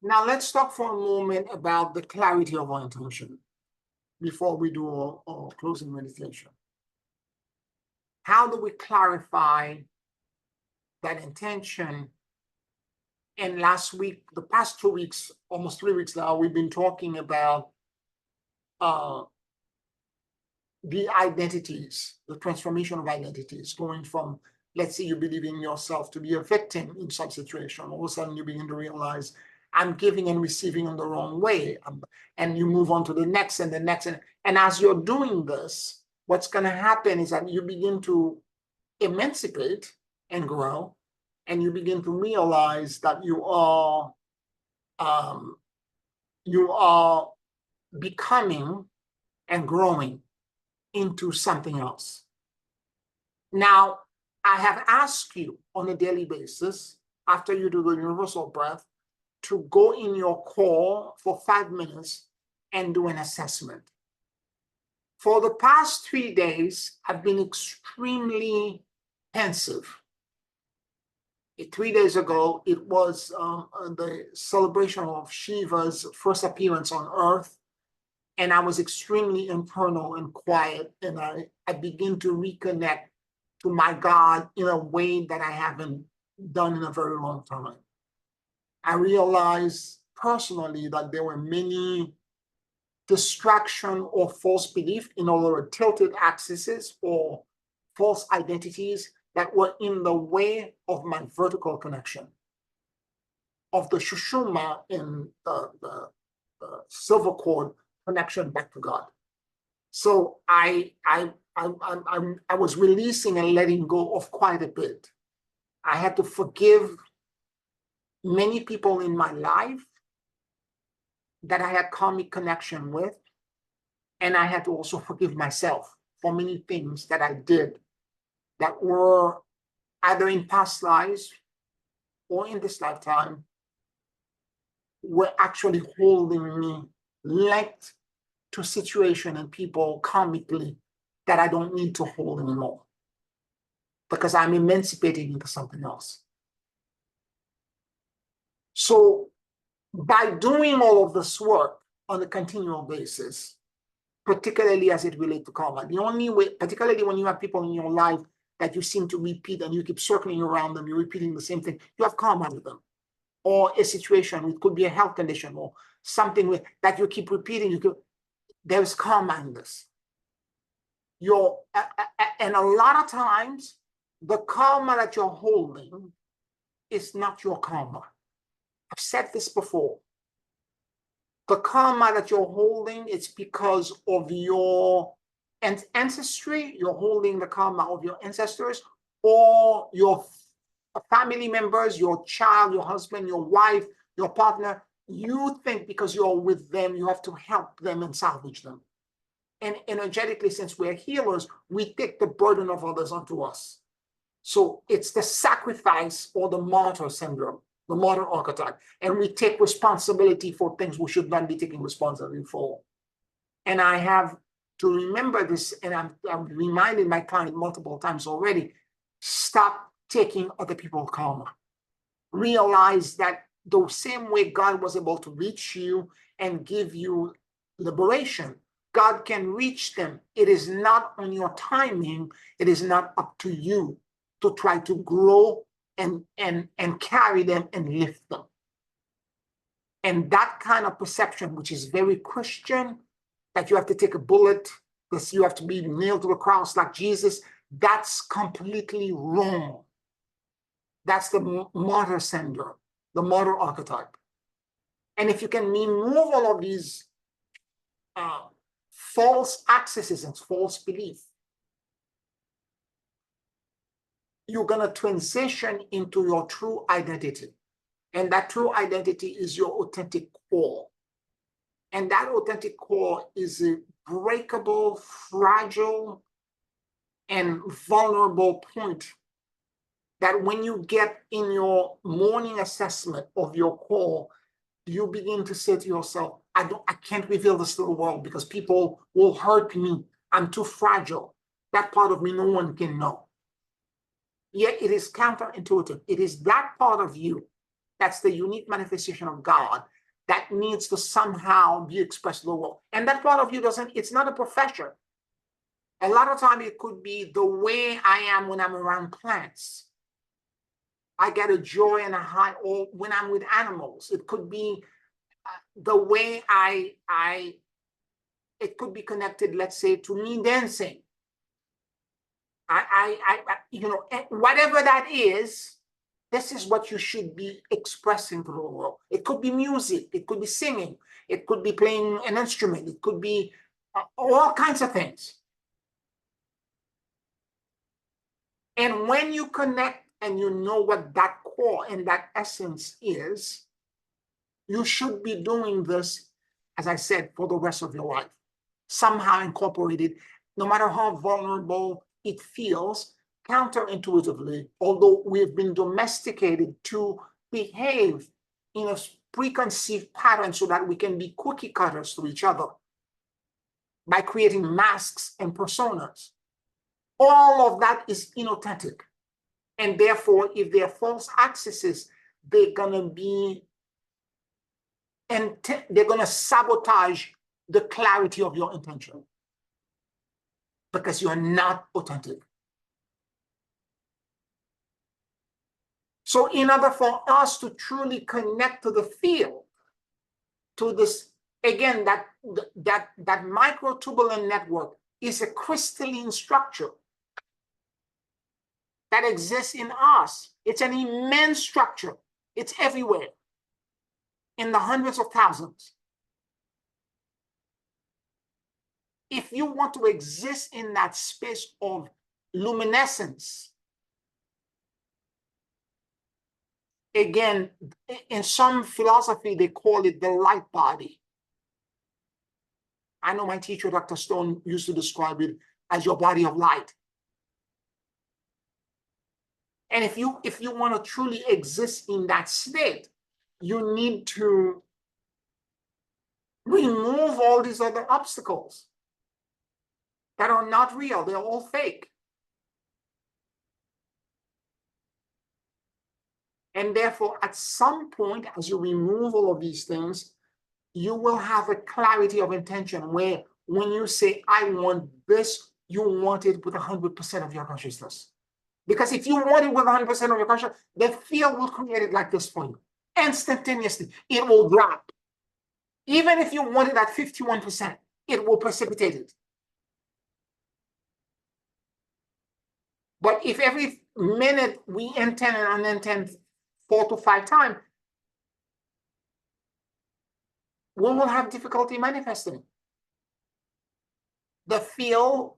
Speaker 1: Now let's talk for a moment about the clarity of our intention before we do our closing meditation. How do we clarify that intention? And last week, the past 2 weeks, almost 3 weeks now, we've been talking about the identities, the transformation of identities, going from, let's say you believe in yourself to be a victim in some situation. All of a sudden you begin to realize I'm giving and receiving in the wrong way. And you move on to the next and the next. And as you're doing this, what's going to happen is that you begin to emancipate and grow, and you begin to realize that you are becoming and growing into something else. Now, I have asked you on a daily basis, after you do the universal breath, to go in your core for 5 minutes and do an assessment. For the past 3 days, I've been extremely pensive. 3 days ago, it was the celebration of Shiva's first appearance on Earth, and I was extremely internal and quiet, and I begin to reconnect to my God in a way that I haven't done in a very long time. I realized personally that there were many distraction or false belief, in other words, tilted axes or false identities that were in the way of my vertical connection, of the Shushuma in the silver cord connection back to God. So I was releasing and letting go of quite a bit. I had to forgive many people in my life that I had karmic connection with. And I had to also forgive myself for many things that I did that were either in past lives or in this lifetime were actually holding me linked to situation and people karmically that I don't need to hold anymore because I'm emancipating into something else. So by doing all of this work on a continual basis, particularly as it relates to karma, the only way, particularly when you have people in your life that you seem to repeat and you keep circling around them, you're repeating the same thing, you have karma with them. Or a situation, it could be a health condition or something with, that you keep repeating, there's karma in this. And a lot of times, the karma that you're holding is not your karma. I've said this before. The karma that you're holding, it's because of your ancestry. You're holding the karma of your ancestors or your family members, your child, your husband, your wife, your partner. You think because you're with them, you have to help them and salvage them. And energetically, since we're healers, we take the burden of others onto us. So it's the sacrifice or the martyr syndrome, the martyr archetype. And we take responsibility for things we should not be taking responsibility for. And I have to remember this, and I've reminded my client multiple times already, stop taking other people's karma. Realize that the same way God was able to reach you and give you liberation, God can reach them. It is not on your timing. It is not up to you to try to grow and carry them and lift them. And that kind of perception, which is very Christian, that you have to take a bullet, that you have to be nailed to the cross like Jesus, that's completely wrong. That's the martyr syndrome, the martyr archetype. And if you can remove all of these false accesses and false belief, you're going to transition into your true identity. And that true identity is your authentic core. And that authentic core is a breakable, fragile, and vulnerable point that when you get in your morning assessment of your core, you begin to say to yourself, I can't reveal this to the world because people will hurt me. I'm too fragile. That part of me, no one can know. Yet it is counterintuitive. It is that part of you that's the unique manifestation of God that needs to somehow be expressed to the world. And that part of you it's not a profession. A lot of time it could be the way I am when I'm around plants. I get a joy and a high, or when I'm with animals. It could be the way it could be connected, let's say, to me dancing. Whatever that is, this is what you should be expressing to the world. It could be music, it could be singing, it could be playing an instrument, it could be all kinds of things. And when you connect and you know what that core and that essence is, you should be doing this, as I said, for the rest of your life. Somehow incorporated, no matter how vulnerable it feels, counterintuitively, although we've been domesticated to behave in a preconceived pattern so that we can be cookie cutters to each other by creating masks and personas. All of that is inauthentic. And therefore, if they're false accesses, they're going to sabotage the clarity of your intention because you're not authentic. So in order for us to truly connect to the field, to this, again, that microtubulin network is a crystalline structure that exists in us. It's an immense structure. It's everywhere, in the hundreds of thousands. If you want to exist in that space of luminescence, again, in some philosophy, they call it the light body. I know my teacher, Dr. Stone, used to describe it as your body of light. And if you want to truly exist in that state, you need to remove all these other obstacles that are not real. They're all fake. And therefore, at some point, as you remove all of these things, you will have a clarity of intention where when you say, I want this, you want it with 100% of your consciousness. Because if you want it with 100% of your consciousness, the field will create it like this for you. Instantaneously, it will drop. Even if you want it at 51%, it will precipitate it. But if every minute we intend and unintend 4 to 5 times, we will have difficulty manifesting. The field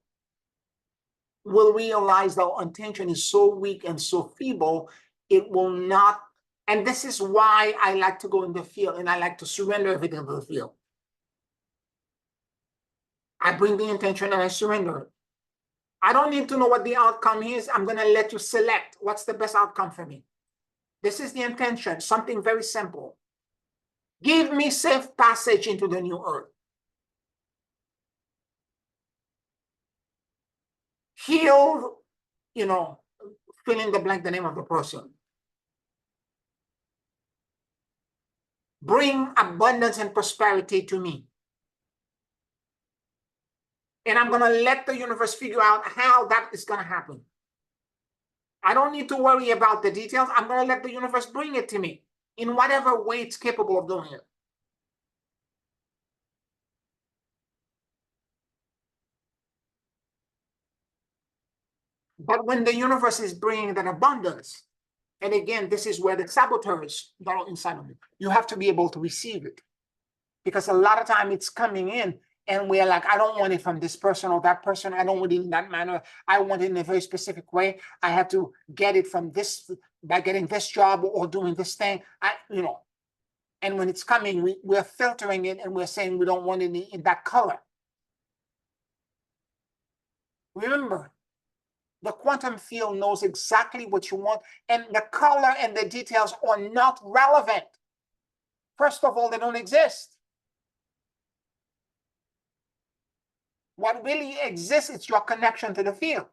Speaker 1: will realize that our intention is so weak and so feeble, it will not. And this is why I like to go in the field and I like to surrender everything to the field. I bring the intention and I surrender it. I don't need to know what the outcome is. I'm going to let you select what's the best outcome for me. This is the intention, something very simple. Give me safe passage into the new earth. Heal, fill in the blank, the name of the person. Bring abundance and prosperity to me. And I'm going to let the universe figure out how that is going to happen. I don't need to worry about the details. I'm going to let the universe bring it to me in whatever way it's capable of doing it. But when the universe is bringing that abundance, and again, this is where the saboteurs that are inside of you, you have to be able to receive it. Because a lot of time it's coming in and we're like, I don't want it from this person or that person. I don't want it in that manner. I want it in a very specific way. I have to get it from this by getting this job or doing this thing. And when it's coming, we're filtering it and we're saying we don't want it in that color. Remember, the quantum field knows exactly what you want, and the color and the details are not relevant. First of all, they don't exist. What really exists is your connection to the field.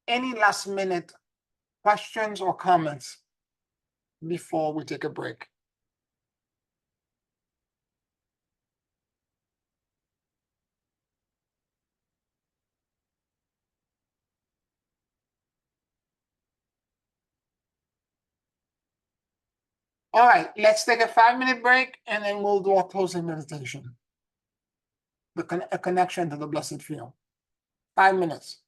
Speaker 1: Any last minute questions or comments before we take a break? All right, let's take a 5-minute break and then we'll do a closing meditation. A connection to the blessed field. 5 minutes.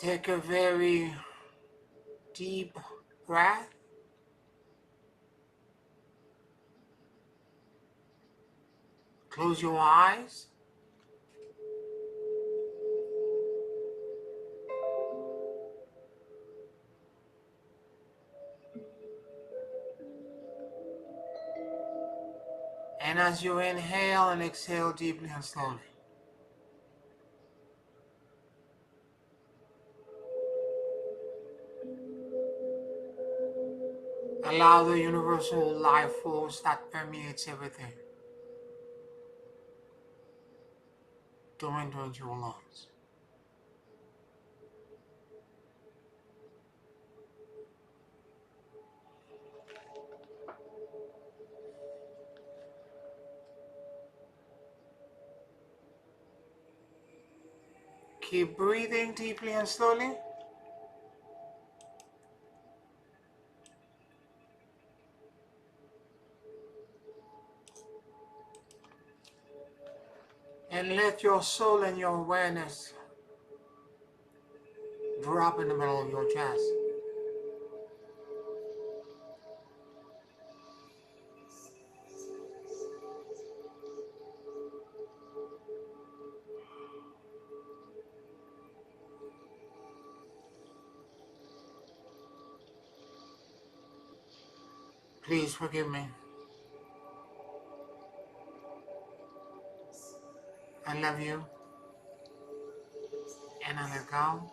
Speaker 1: Take a very deep breath. Close your eyes. And as you inhale and exhale deeply and slowly, allow the universal life force that permeates everything to enter into your lungs. Keep breathing deeply and slowly. And let your soul and your awareness drop in the middle of your chest. Please forgive me. I love you. And I let go.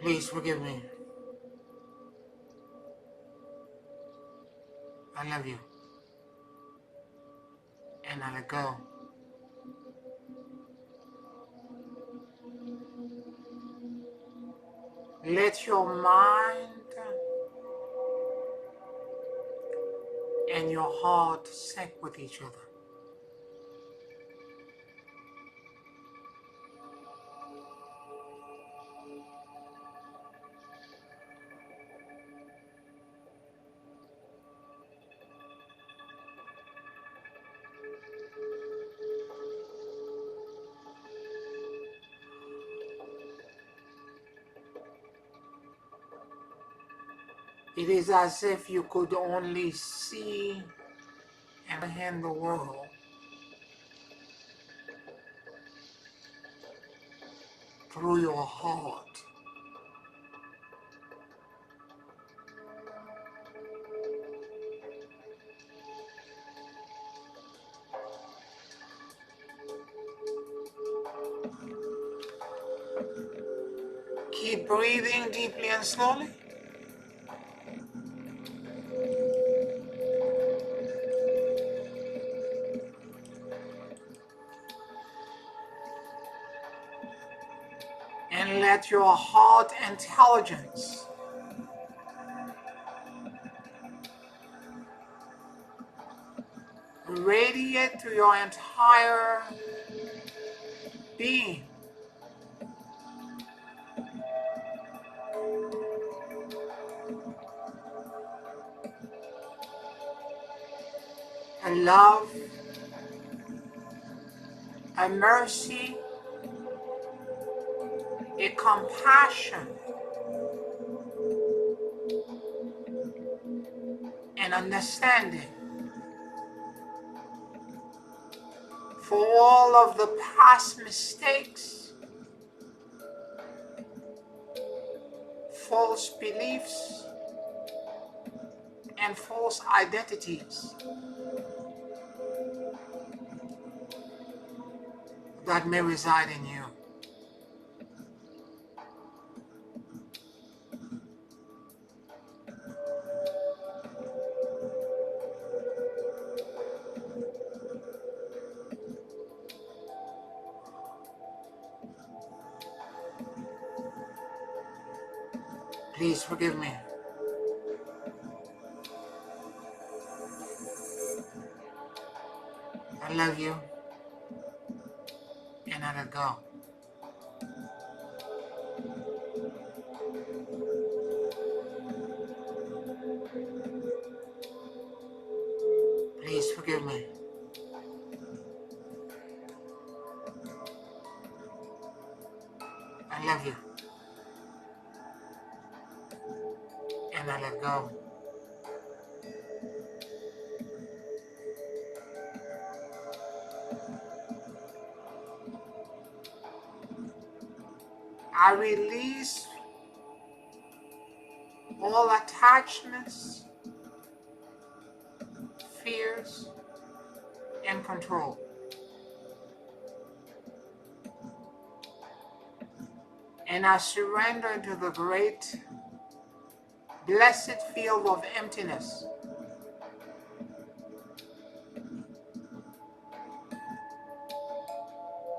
Speaker 1: Please forgive me. I love you. And I let go. Let your mind and your heart sync with each other. It is as if you could only see and comprehend the world through your heart. Keep breathing deeply and slowly. And let your heart intelligence radiate to your entire being. A love, a mercy, a compassion, and understanding for all of the past mistakes, false beliefs, and false identities that may reside in you. Please forgive me. I love you, and I let go. And I let go. I release all attachments, fears, and control. And I surrender into the great, blessed field of emptiness.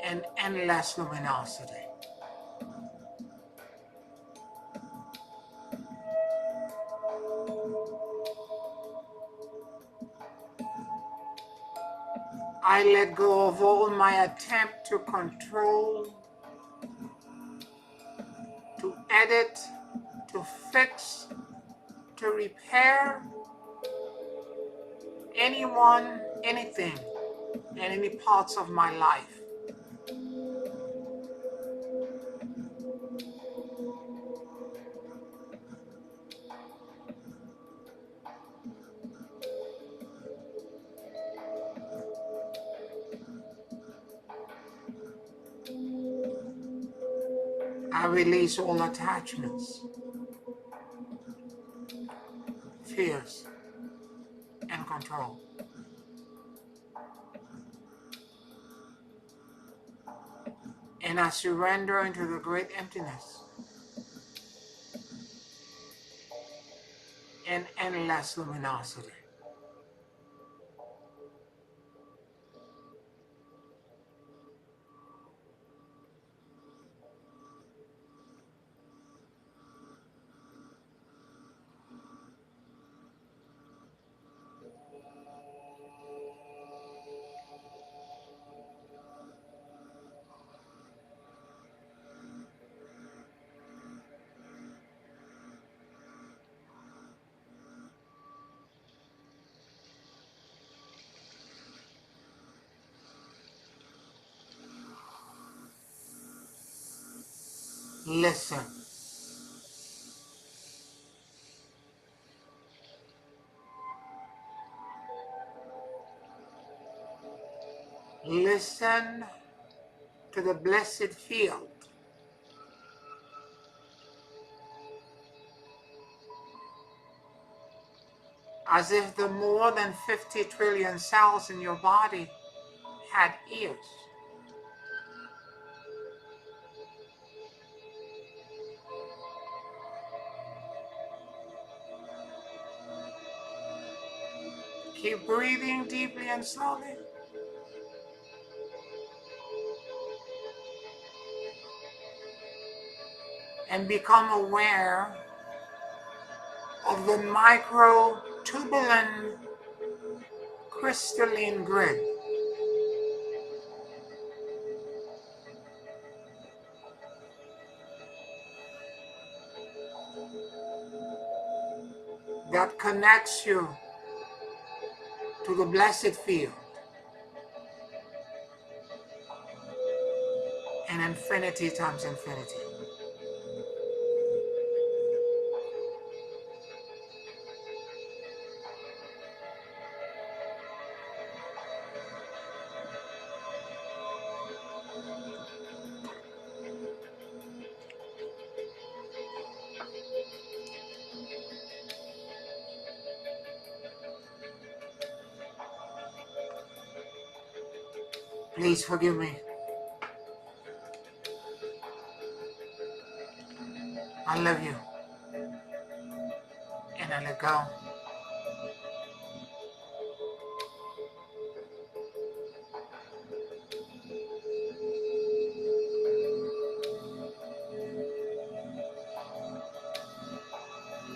Speaker 1: And endless luminosity. I let go of all my attempt to control, to edit, to fix, to repair anyone, anything, and any parts of my life. I release all attachments, fears, and control. And I surrender into the great emptiness and endless luminosity. Listen. Listen to the blessed field. As if the more than 50 trillion cells in your body had ears. Keep breathing deeply and slowly. And become aware of the micro tubulin crystalline grid that connects you to the blessed field and infinity times infinity. Please forgive me. I love you. And I let go.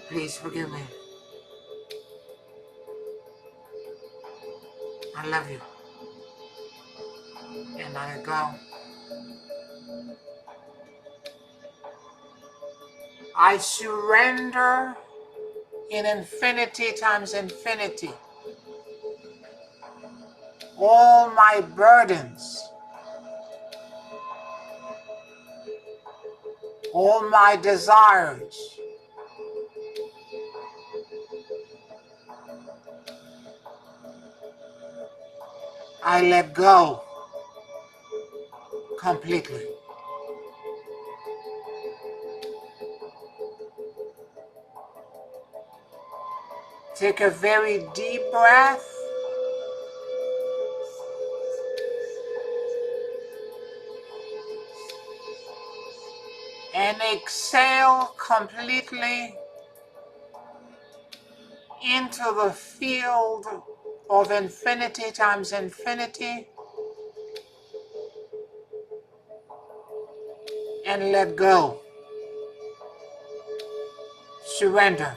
Speaker 1: Please forgive me. I love you. And I let go. I surrender in infinity times infinity all my burdens, all my desires, I let go completely. Take a very deep breath. And exhale completely into the field of infinity times infinity, and let go. Surrender.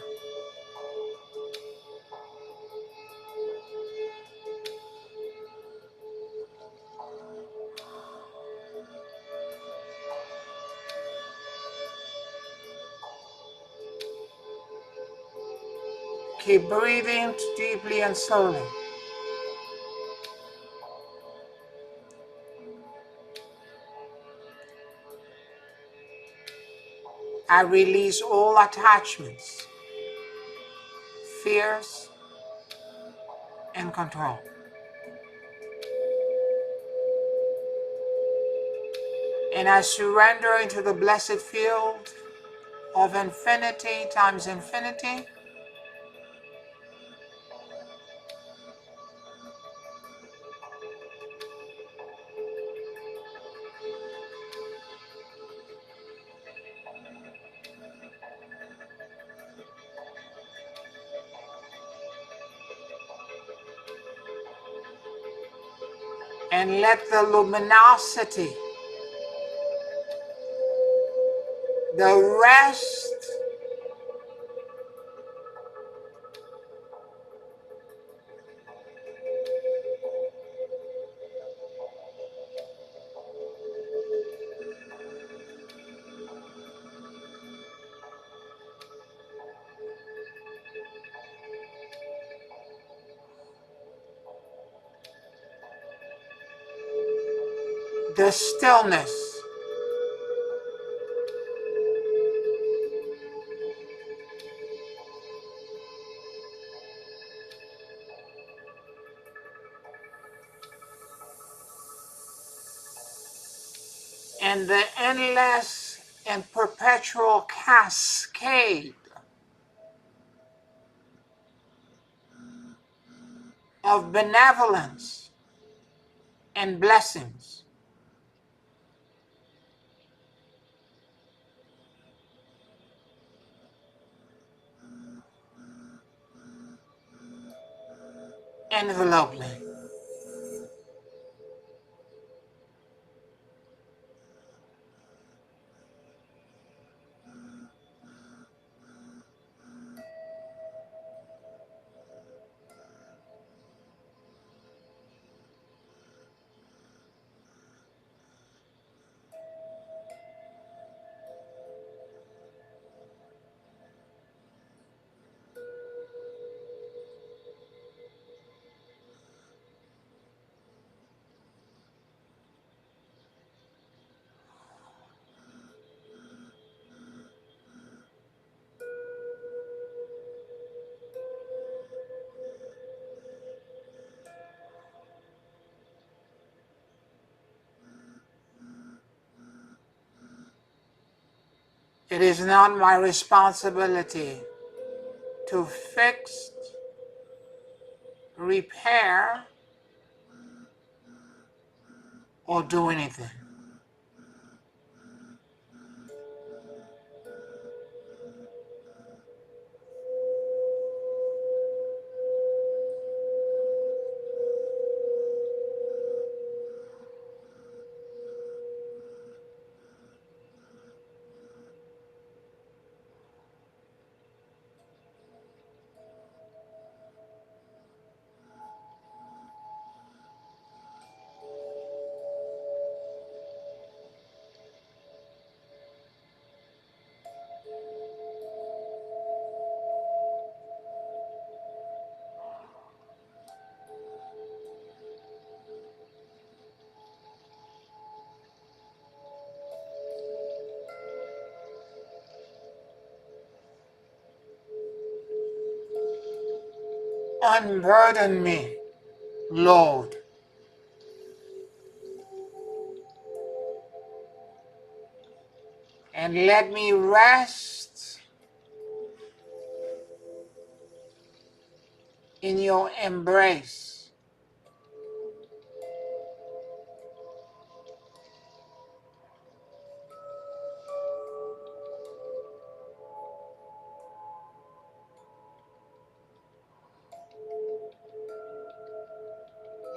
Speaker 1: Keep breathing deeply and slowly. I release all attachments, fears, and control. And I surrender into the blessed field of infinity times infinity, and let the luminosity, the rest, the stillness, and the endless and perpetual cascade of benevolence and blessings envelope me. It is not my responsibility to fix, repair, or do anything. Unburden me, Lord. And let me rest in your embrace.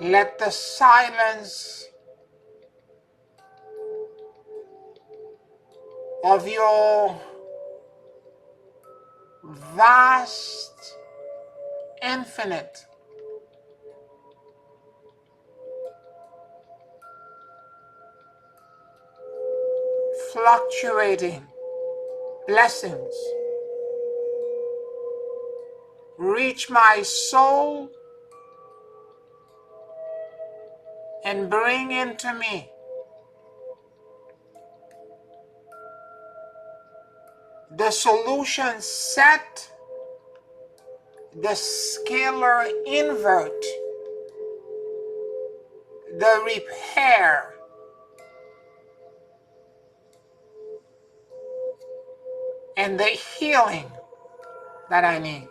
Speaker 1: Let the silence of your vast, infinite, fluctuating blessings reach my soul and bring into me the solution set, the scalar invert, the repair, and the healing that I need.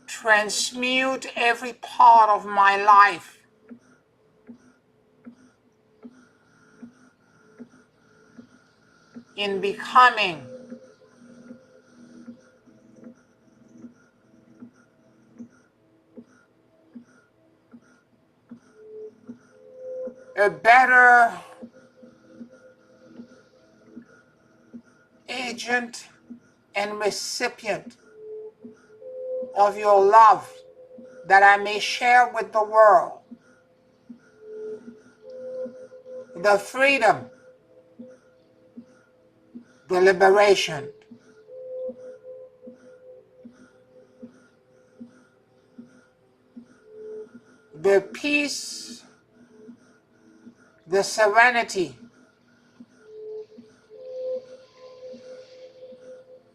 Speaker 1: Transmute every part of my life in becoming a better agent and recipient of your love that I may share with the world. The freedom, the liberation, the peace, the serenity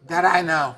Speaker 1: that I know.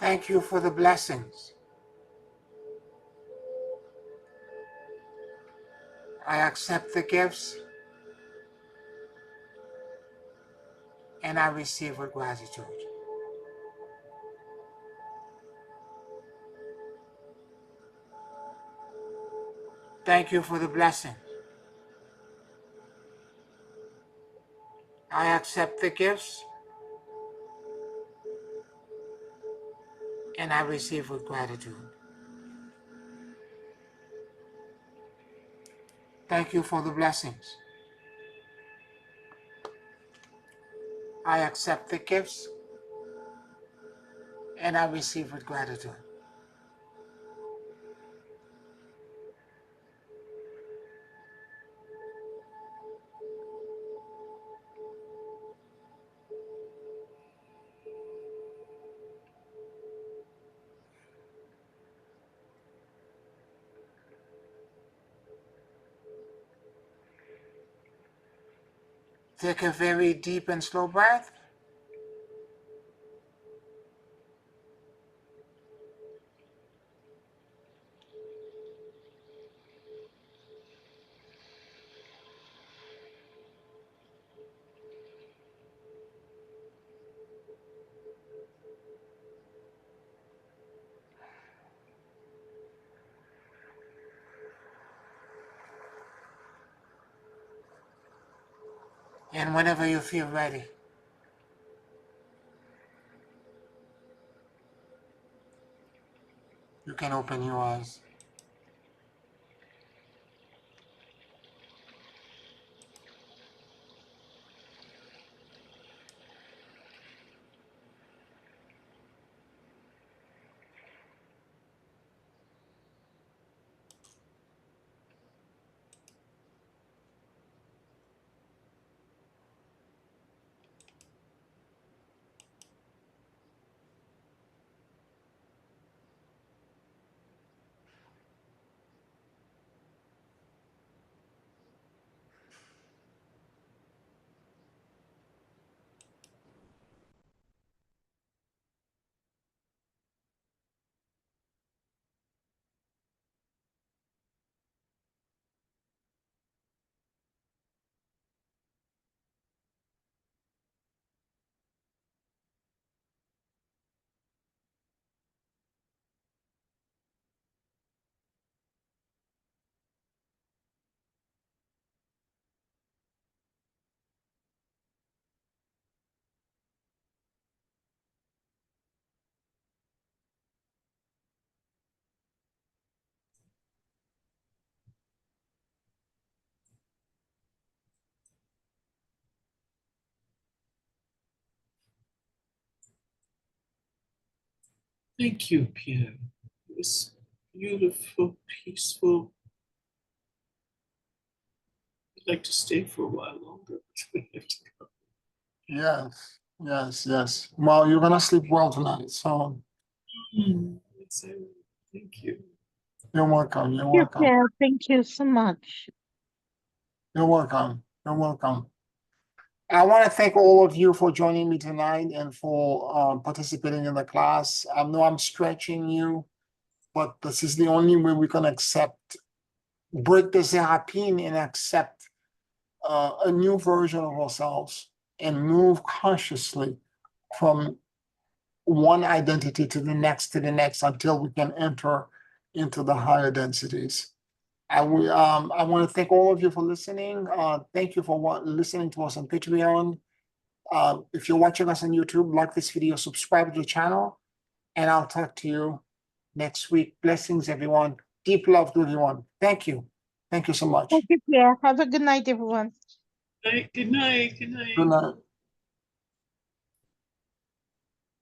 Speaker 1: Thank you for the blessings. I accept the gifts and I receive with gratitude. Thank you for the blessing. I accept the gifts and I receive with gratitude. Thank you for the blessings. I accept the gifts and I receive with gratitude. Take a very deep and slow breath. And whenever you feel ready, you can open your eyes.
Speaker 2: Thank you, Pierre. It was beautiful, peaceful. I'd like to stay for a while longer.
Speaker 1: Yes, yes, yes. Well, you're gonna sleep well tonight, so
Speaker 2: Yes, I will. Thank you.
Speaker 1: you're welcome. You're
Speaker 3: Thank you,
Speaker 1: welcome.
Speaker 3: Pierre. Thank you so much.
Speaker 1: You're welcome. You're welcome. I want to thank all of you for joining me tonight and for participating in the class. I know I'm stretching you, but this is the only way we can break the therapine and accept a new version of ourselves and move consciously from one identity to the next until we can enter into the higher densities. I want to thank all of you for listening. Thank you for listening to us on Patreon. If you're watching us on YouTube, like this video, subscribe to the channel, and I'll talk to you next week. Blessings, everyone. Deep love to everyone. Thank you. Thank you so much.
Speaker 3: Thank you, Pierre. Have a good night, everyone.
Speaker 2: Good night. Good night.
Speaker 1: Good night.